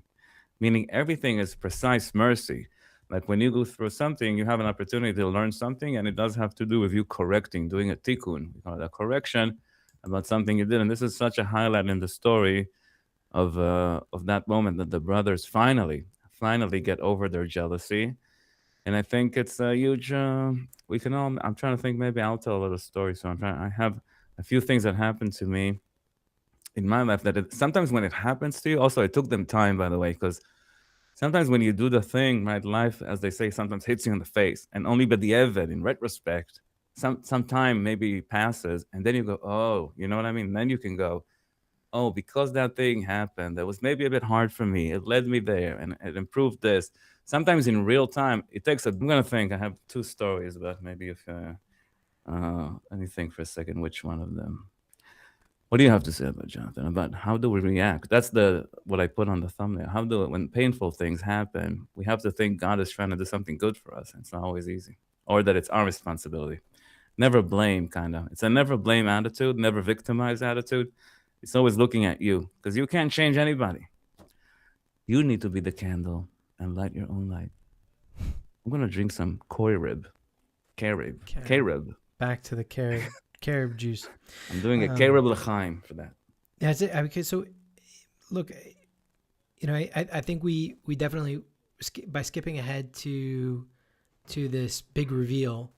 Meaning everything is precise mercy. Like when you go through something, you have an opportunity to learn something, and it does have to do with you correcting, doing a tikkun, we call it a correction about something you did. And this is such a highlight in the story of that moment that the brothers finally get over their jealousy. And I think it's a huge. We can all. I'm trying to think. Maybe I'll tell a little story. So I'm trying. I have a few things that happened to me in my life that sometimes when it happens to you. Also, it took them time, by the way, because sometimes when you do the thing, right, life, as they say, sometimes hits you in the face, and only by the evid, in retrospect, some time maybe passes, and then you go, oh, you know what I mean? And then you can go, oh, because that thing happened, that was maybe a bit hard for me. It led me there, and it improved this. Sometimes in real time, it takes a. I'm gonna think. I have two stories, but maybe if let me think for a second, which one of them. What do you have to say about Jonathan? About how do we react? That's the what I put on the thumbnail. How do when painful things happen, we have to think God is trying to do something good for us. It's not always easy, or that it's our responsibility. Never blame, kind of. It's a never blame attitude, never victimize attitude. It's always looking at you because you can't change anybody. You need to be the candle and light your own light. I'm gonna drink some Carib. Back to the carob juice. I'm doing a Carib l'chaim for that. Yeah, that's it. Okay, so look, I think we definitely by skipping ahead to this big reveal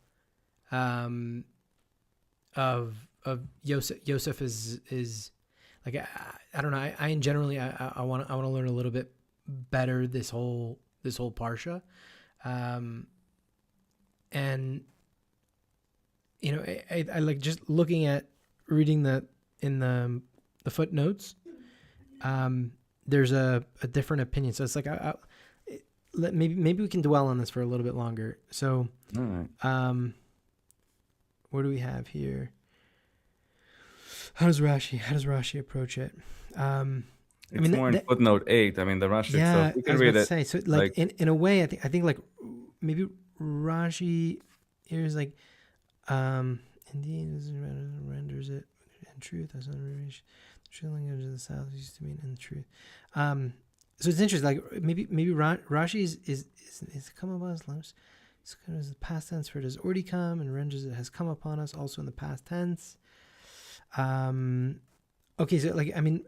of Yosef is like I don't know. I in generally I want to learn a little bit better this whole parsha, and I like just looking at reading in the footnotes. There's a different opinion, so it's like maybe we can dwell on this for a little bit longer. So, all right. What do we have here? How does Rashi approach it? It's more in footnote 8. I mean, the Rashi itself. You can read it. Say, so like in a way, I think like maybe Rashi here's like, indeed renders it in truth as not the true language of the South used to mean in the truth. So it's interesting. Like maybe Rashi is come upon us. It's kind of the past tense for it has already come, and renders it has come upon us also in the past tense. Okay, so like I mean,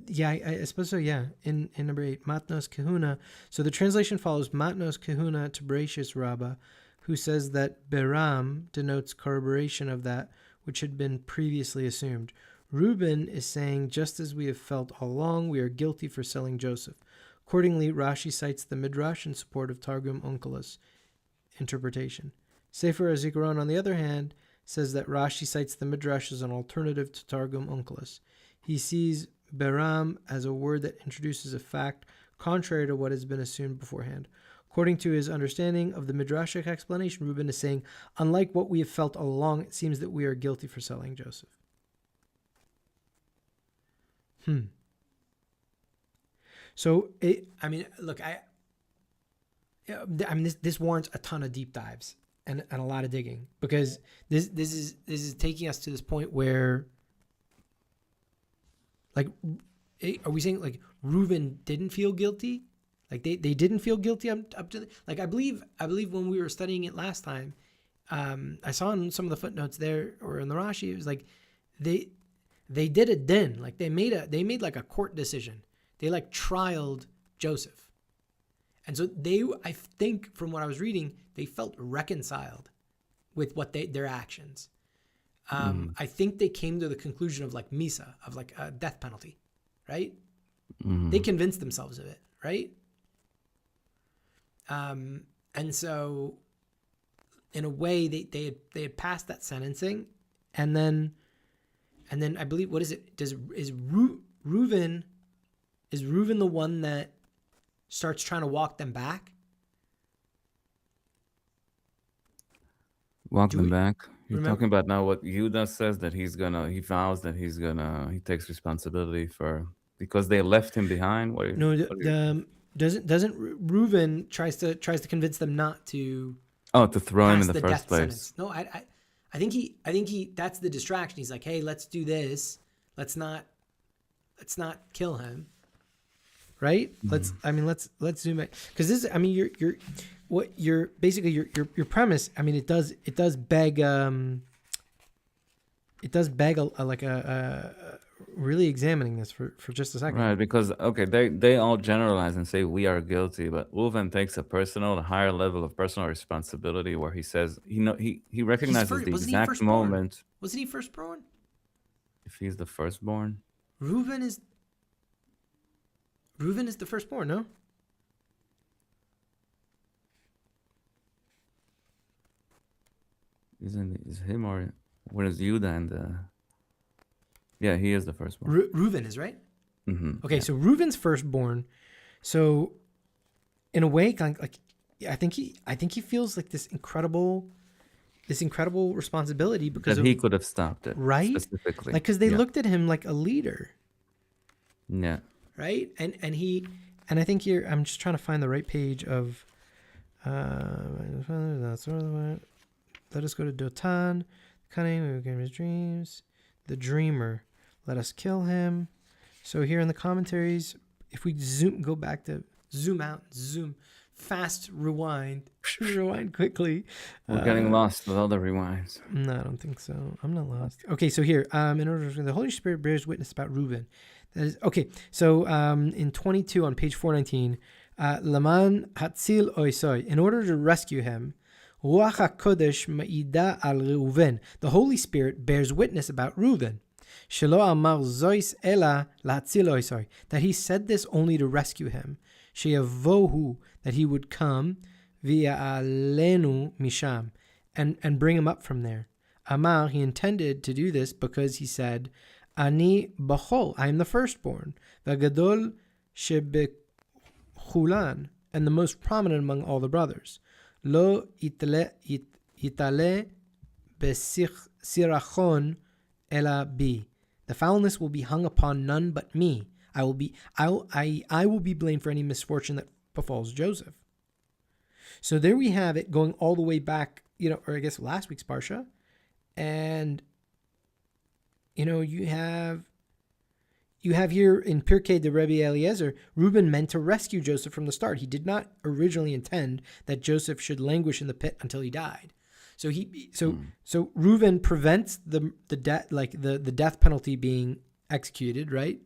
yeah, I suppose so. Yeah, in number 8, matnos kahuna. So the translation follows matnos kahuna to Bereshis Rabbah, who says that Beram denotes corroboration of that which had been previously assumed. Reuben is saying, just as we have felt all along, we are guilty for selling Joseph. Accordingly, Rashi cites the Midrash in support of Targum Onkelos interpretation. Sefer HaZikaron, on the other hand, says that Rashi cites the Midrash as an alternative to Targum Onkelos. He sees Beram as a word that introduces a fact contrary to what has been assumed beforehand. According to his understanding of the Midrashic explanation, Reuben is saying, unlike what we have felt all along, it seems that we are guilty for selling Joseph. So, this warrants a ton of deep dives and a lot of digging, because this is taking us to this point where, like, are we saying like Reuben didn't feel guilty? Like they didn't feel guilty up to like I believe when we were studying it last time, I saw in some of the footnotes there or in the Rashi, it was like they did a din, like they made like a court decision. They like trialed Joseph, and so I think from what I was reading, they felt reconciled with what their actions. I think they came to the conclusion of like misa, of like a death penalty, right? Mm-hmm. They convinced themselves of it, right? And so in a way they had passed that sentencing, and then I believe, what is it? Is Reuven the one that starts trying to walk them back? Walk them back? You're talking about now what Judah says, that he vows that he takes responsibility for, because they left him behind? Doesn't Reuven tries to convince them not to to throw him in the first place. Sentence. No, I think he that's the distraction. He's like, hey, let's do this. let's not kill him, right? Let's zoom in, because this, I mean, your premise, I mean, it does beg really examining this for just a second. Right, because they all generalize and say we are guilty, but Reuven takes a higher level of personal responsibility, where he says he recognizes the Wasn't he exact firstborn? moment. Wasn't he firstborn? If he's the firstborn, Reuven is the firstborn, no? is him, or what is Judah and yeah, he is the firstborn. Reuven is, right? Mm-hmm. Okay, so Reuven's firstborn. So in a way, like I think he feels like this incredible responsibility, because he could have stopped it, right? Specifically, like, because they looked at him like a leader. Yeah. Right, and I think here I'm just trying to find the right page of. Let us go to Dotan, cunning, we gave his dreams, the dreamer. Let us kill him. So here in the commentaries, if we zoom out, zoom, fast, rewind quickly. We're getting lost with all the rewinds. No, I don't think so. I'm not lost. Okay, so here, in order for the Holy Spirit bears witness about Reuben. That is, okay, so in 22 on page 419, Laman Hatzil Oisoi, in order to rescue him, Ruach HaKodesh Ma'ida al Reuven, the Holy Spirit bears witness about Reuven. Shelo Amar Zois Ela Lahatzil Oisoi, that he said this only to rescue him. Sheyavohu, that he would come via Alenu Misham, and bring him up from there. Amar, he intended to do this because he said, Ani Bachol, I am the firstborn, Vagadol Shebechulan, and the most prominent among all the brothers. Lo itale besirachon ela bi. The foulness will be hung upon none but me. I will be blamed for any misfortune that befalls Joseph. So there we have it, going all the way back, or I guess last week's Parsha. And, you have here in Pirkei the Rebbe Eliezer, Reuben meant to rescue Joseph from the start. He did not originally intend that Joseph should languish in the pit until he died. So so Reuben prevents the death, like the death penalty being executed, right?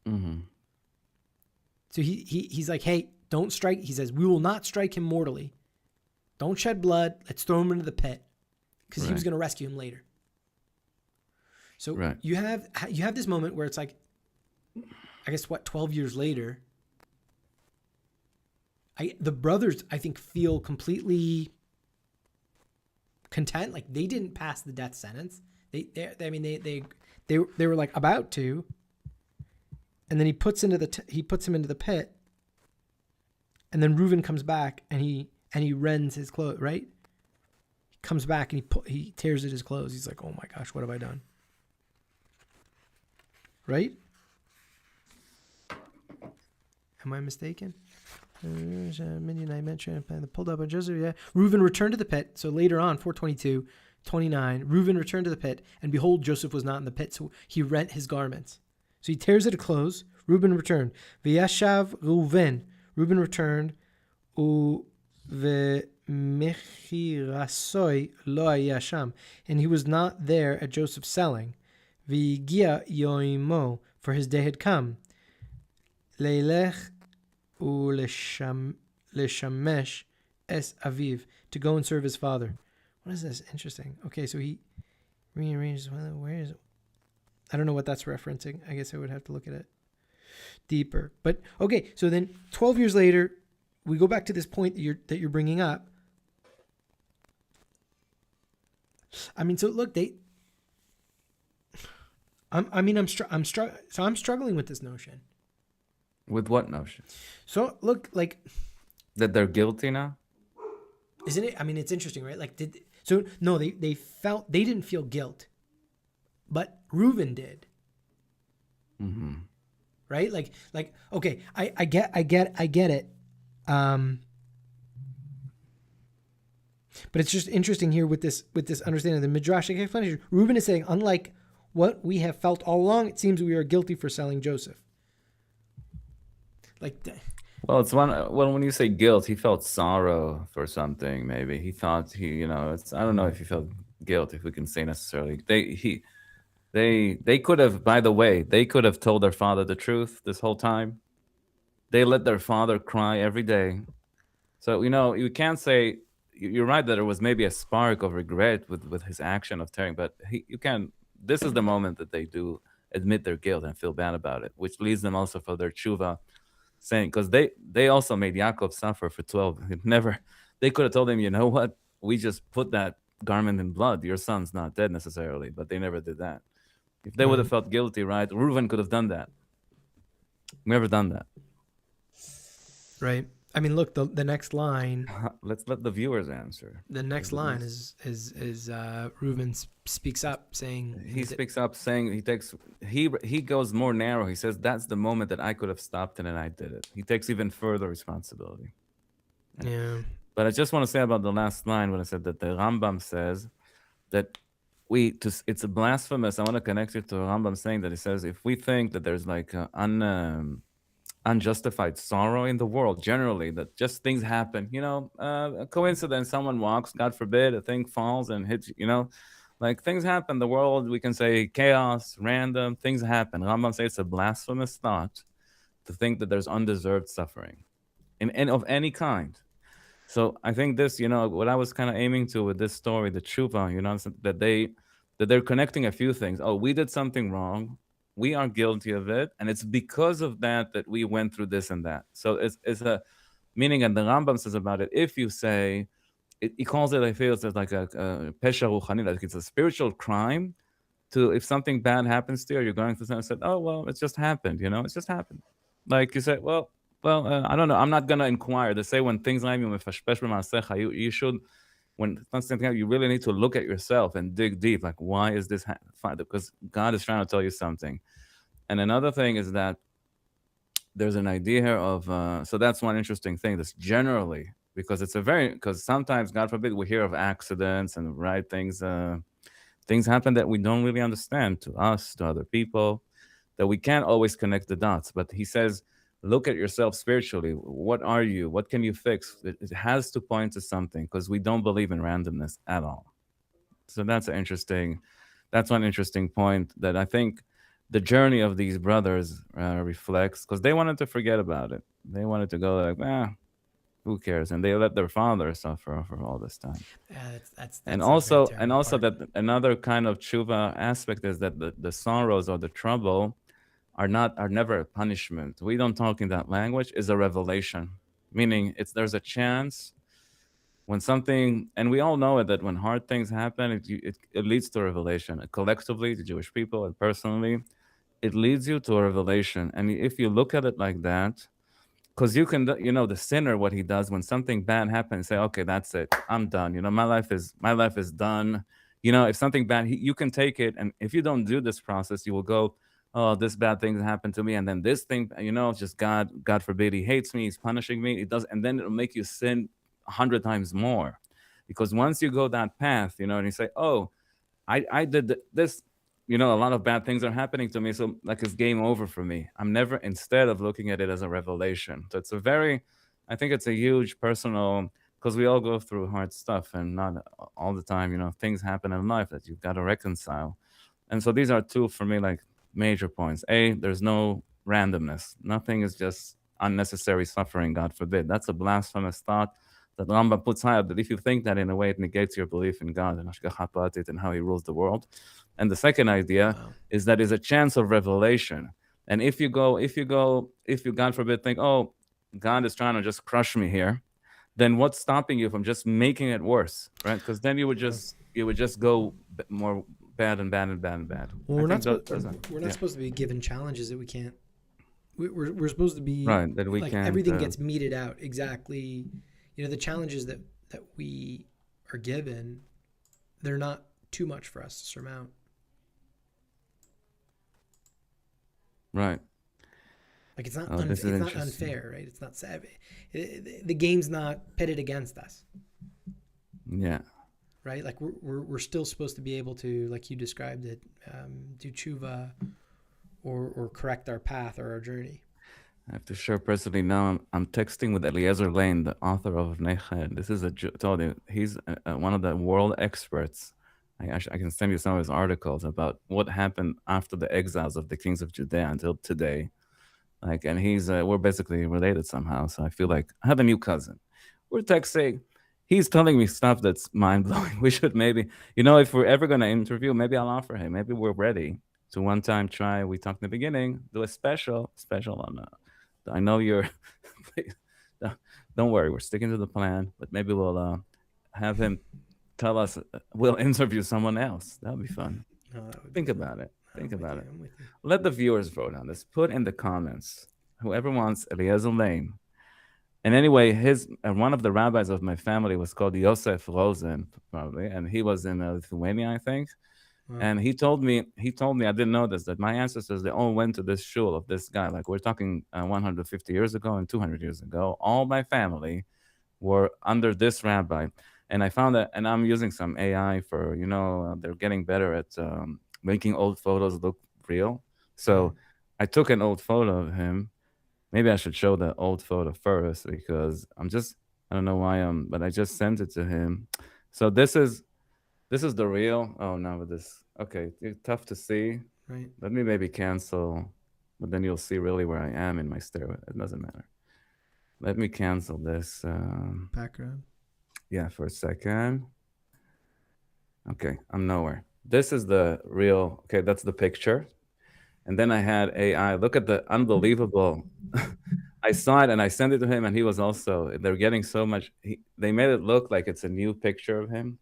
Mm-hmm. So he's like, hey, don't strike. He says, we will not strike him mortally. Don't shed blood. Let's throw him into the pit, because he was going to rescue him later. So you have this moment where it's like, I guess 12 years later, the brothers, I think, feel completely content. Like, they didn't pass the death sentence. They were like about to, and then he puts him into the pit, and then Reuben comes back and he rends his clothes. Right? He comes back and he tears at his clothes. He's like, oh my gosh, what have I done? Right? Am I mistaken? Minyan, I mentioned pulled up on Joseph. Yeah. Reuben returned to the pit. So later on, 4:22-29, Reuben returned to the pit, and behold, Joseph was not in the pit, so he rent his garments. So he tears at his clothes. Reuben returned. V'yashav Reuven. Reuben returned. U'v'mechirasoi lo hayasham. And he was not there at Joseph's selling. V'yigia yoimo, for his day had come. Leilech u'leshamesh es aviv, to go and serve his father. What is this? Interesting. Okay, so he rearranges. Where is it? I don't know what that's referencing. I guess I would have to look at it deeper. But okay, so then 12 years later, we go back to this point that you're bringing up. I mean, so look, I'm struggling with this notion. With what notion? So look, like, that they're guilty now? Isn't it? I mean, it's interesting, right? Like, they didn't feel guilt, but Reuben did. Mm-hmm. Right? Like, okay, I get it. But it's just interesting here with this understanding of the Midrashic explanation. Reuben is saying, unlike what we have felt all along. It seems we are guilty for selling Joseph. Well, it's one. Well, when you say guilt, he felt sorrow for something. Maybe he thought It's, I don't know if he felt guilt, if we can say necessarily. They could have. By the way, they could have told their father the truth this whole time. They let their father cry every day. So you can't say. You're right that there was maybe a spark of regret with his action of tearing, but you can. This is the moment that they do admit their guilt and feel bad about it, which leads them also for their tshuva, saying, because they also made Yaakov suffer for 12. It never. They could have told him, you know what? We just put that garment in blood. Your son's not dead necessarily, but they never did that. If they would have felt guilty, right? Reuven could have done that. Never done that. Right. I mean, look, the next line. Let's let the viewers answer. The next line is Reuven speaks up, saying he speaks up, saying he goes more narrow. He says that's the moment that I could have stopped it and I did it. He takes even further responsibility. Yeah. But I just want to say about the last line when I said that the Rambam says that it's a blasphemous. I want to connect it to Rambam saying that he says if we think that there's like unjustified sorrow in the world generally, that just things happen, a coincidence, someone walks, God forbid, a thing falls and hits, like things happen. The world, we can say chaos, random, things happen. Rambam says it's a blasphemous thought to think that there's undeserved suffering of any kind. So I think this, what I was kind of aiming to with this story, the tshuva, that they're connecting a few things. Oh, we did something wrong. We are guilty of it. And it's because of that we went through this and that. So it's a meaning, and the Rambam says about it, if you say, he calls it, I feel it's like a pesha ruchani, like it's a spiritual crime if something bad happens to you, or you're going through something, said, oh, well, it just happened, it just happened. Like you say, well, I don't know. I'm not going to inquire. They say when things like you should, when something happens, you really need to look at yourself and dig deep. Like, why is this happening? Because God is trying to tell you something. And another thing is that there's an idea here of, so that's one interesting thing. That's generally, because because sometimes, God forbid, we hear of accidents and things happen that we don't really understand, to us, to other people, that we can't always connect the dots. But he says, look at yourself spiritually. What are you? What can you fix? It has to point to something, because we don't believe in randomness at all. So that's one interesting point that I think the journey of these brothers reflects, because they wanted to forget about it. They wanted to go like, who cares? And they let their father suffer for all this time. That's and also that another kind of tshuva aspect is that the sorrows or the trouble are never a punishment. We don't talk in that language. Is a revelation, meaning there's a chance when something, and we all know it, that when hard things happen, it leads to a revelation. Collectively, the Jewish people, and personally, it leads you to a revelation. And if you look at it like that, because you can, the sinner, what he does when something bad happens, say, okay, that's it, I'm done. My life is done. If something bad, you can take it, and if you don't do this process, you will go, oh, this bad thing happened to me, and then this thing, just God forbid, he hates me, he's punishing me. It does, and then it'll make you sin 100 times more, because once you go that path, and you say, oh, I did this, a lot of bad things are happening to me, so like it's game over for me. I'm never, instead of looking at it as a revelation. So I think it's a huge personal, because we all go through hard stuff, and not all the time, things happen in life that you've got to reconcile. And so these are two, for me, like major points. There's no randomness. Nothing is just unnecessary suffering, God forbid. That's a blasphemous thought that Rambam puts high up, that if you think that, in a way, it negates your belief in God and Hashgacha Pratit and how he rules the world. And the second idea is that is a chance of revelation. And if you, God forbid, think, oh, God is trying to just crush me here, then what's stopping you from just making it worse, right? Because then you would just go more bad and bad and bad and bad. Well, we're not supposed to be given challenges that we can't. We're supposed to be right, that we like can't, everything gets meted out exactly. The challenges that we are given, they're not too much for us to surmount. Right. Like it's not unfair, right? It's not savvy. The game's not pitted against us. Yeah. right? Like we're still supposed to be able to, like you described it, do tshuva or correct our path or our journey. I have to share personally now. I'm texting with Eliezer Lane, the author of Neched. This is told you, he's one of the world experts. I can send you some of his articles about what happened after the exiles of the kings of Judea until today. Like, and we're basically related somehow. So I feel like I have a new cousin. We're texting. He's telling me stuff that's mind blowing. We should maybe, if we're ever going to interview, maybe I'll offer him. Maybe we're ready to one time try. We talked in the beginning, do a special on. I know you're. Don't worry, we're sticking to the plan. But maybe we'll have him tell us. We'll interview someone else. That'll be fun. No, that would Think be about it. Think about it. I'm with you. Let the viewers vote on this. Put in the comments whoever wants Eliezer Lane. And anyway, one of the rabbis of my family was called Yosef Rosen, probably, and he was in Lithuania, I think. Wow. And he told me, I didn't know this, that my ancestors, they all went to this shul of this guy. Like, we're talking 150 years ago and 200 years ago. All my family were under this rabbi. And I found that, and I'm using some AI for, they're getting better at making old photos look real. So I took an old photo of him. Maybe I should show the old photo first because I don't know why but I just sent it to him. So this is the real. Oh, no, with this. Okay, it's tough to see. Right. Let me maybe cancel, but then you'll see really where I am in my stairway. It doesn't matter. Let me cancel this. Background. Yeah, for a second. Okay, I'm nowhere. This is the real. Okay, that's the picture. And then I had AI. Look at the unbelievable. I saw it and I sent it to him, and he was also. They're getting so much. They made it look like it's a new picture of him.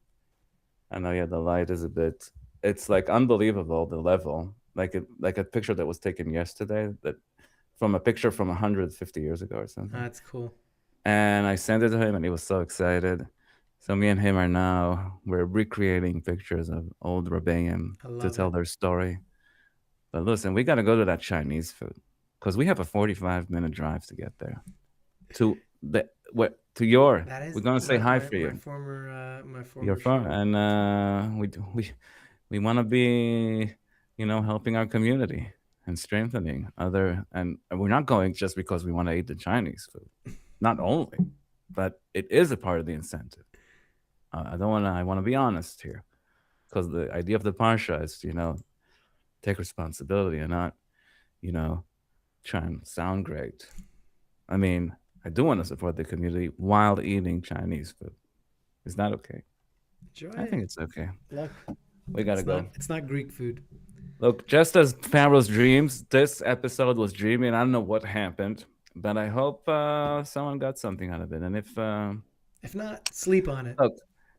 I know, yeah, the light is a bit. It's like unbelievable, the level. Like a picture that was taken yesterday, from a picture from 150 years ago or something. That's cool. And I sent it to him, and he was so excited. So me and him we're recreating pictures of old rabbis to tell their story. But listen, we got to go to that Chinese food because we have a 45-minute drive to get there. We're going to say hi for you. My former You're from, and we want to be, helping our community and strengthening and we're not going just because we want to eat the Chinese food, not only, but it is a part of the incentive. I want to be honest here, because the idea of the parsha is, take responsibility and not, try and sound great. I mean, I do want to support the community while eating Chinese food. Is that okay? Enjoy I think it's okay. Look, we got to go. It's not Greek food. Look, just as Pharaoh's dreams, this episode was dreamy, and I don't know what happened, but I hope someone got something out of it. And if not, sleep on it. Look,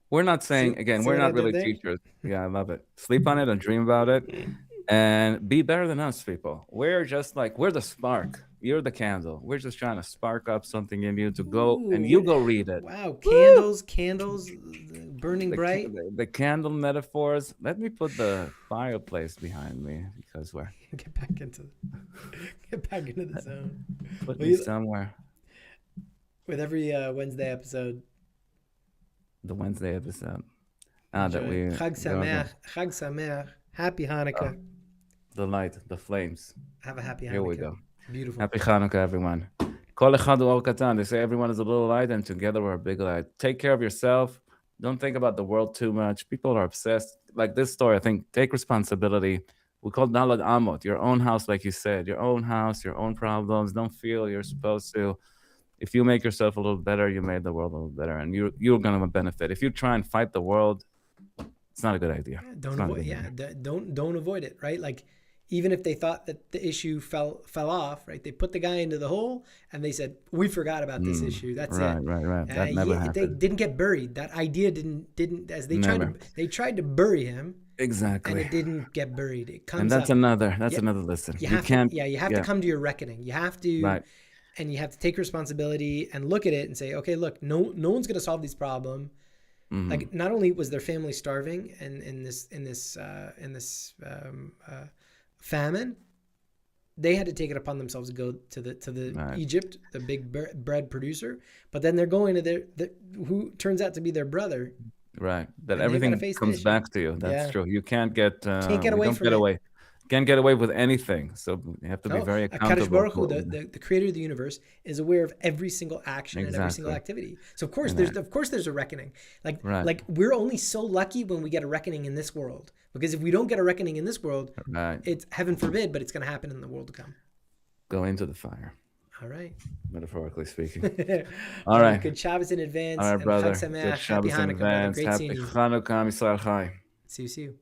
we're not saying, again, we're not really teachers. Yeah, I love it. Sleep on it and dream about it. And be better than us, people. We're just we're the spark. You're the candle. We're just trying to spark up something in you to go, and you go read it. Wow, candles, burning bright. The candle metaphors. Let me put the fireplace behind me because we're get back into the zone. Put me somewhere. With every Wednesday episode. The Wednesday episode. Chag Sameach. Happy Hanukkah. The light, the flames. Have a happy Hanukkah. Here we go. Beautiful. Happy Hanukkah, everyone. Kol echad or katan. They say everyone is a little light, and together we're a big light. Take care of yourself. Don't think about the world too much. People are obsessed. Like this story, I think, take responsibility. We call Nalad Amot, your own house, like you said. Your own house, your own problems. Don't feel you're supposed to. If you make yourself a little better, you made the world a little better, and you're going to benefit. If you try and fight the world, it's not a good idea. Don't avoid it, right? Like, even if they thought that the issue fell off, right? They put the guy into the hole and they said, we forgot about this issue. That's right, it. Right. That never happened. They didn't get buried. That idea didn't as they tried to bury him. Exactly. And it didn't get buried. It comes and that's up. another lesson. You have to come to your reckoning. You have to, right. And you have to take responsibility and look at it and say, okay, look, no one's going to solve this problem. Mm-hmm. Like, not only was their family starving and in this famine, they had to take it upon themselves to go to the right. Egypt, the big bread producer. But then they're going to who turns out to be their brother, Right. That And they're gonna everything face the comes issue. back to you. That's Yeah. true. You can't get. Can't get We away don't from get it. away. Can't get away with anything. So you have to be No, very Kadosh accountable Baruch for Hu, what we do. the creator of the universe, is aware of every single action and every single Exactly. activity. So of course, And there's a reckoning. Right. Like we're only so lucky when we get a reckoning in this world. Because if we don't get a reckoning in this world, Right. it's heaven forbid, but it's going to happen in the world to come. Go into the fire, All right. metaphorically speaking. All All right. right. Good Shabbos in advance. All right, And Chag brother. Sameach. Good Happy Shabbos in Hanukkah, brother. advance. Great Happy seeing you. Chanukah, Yisrael Chai. See you.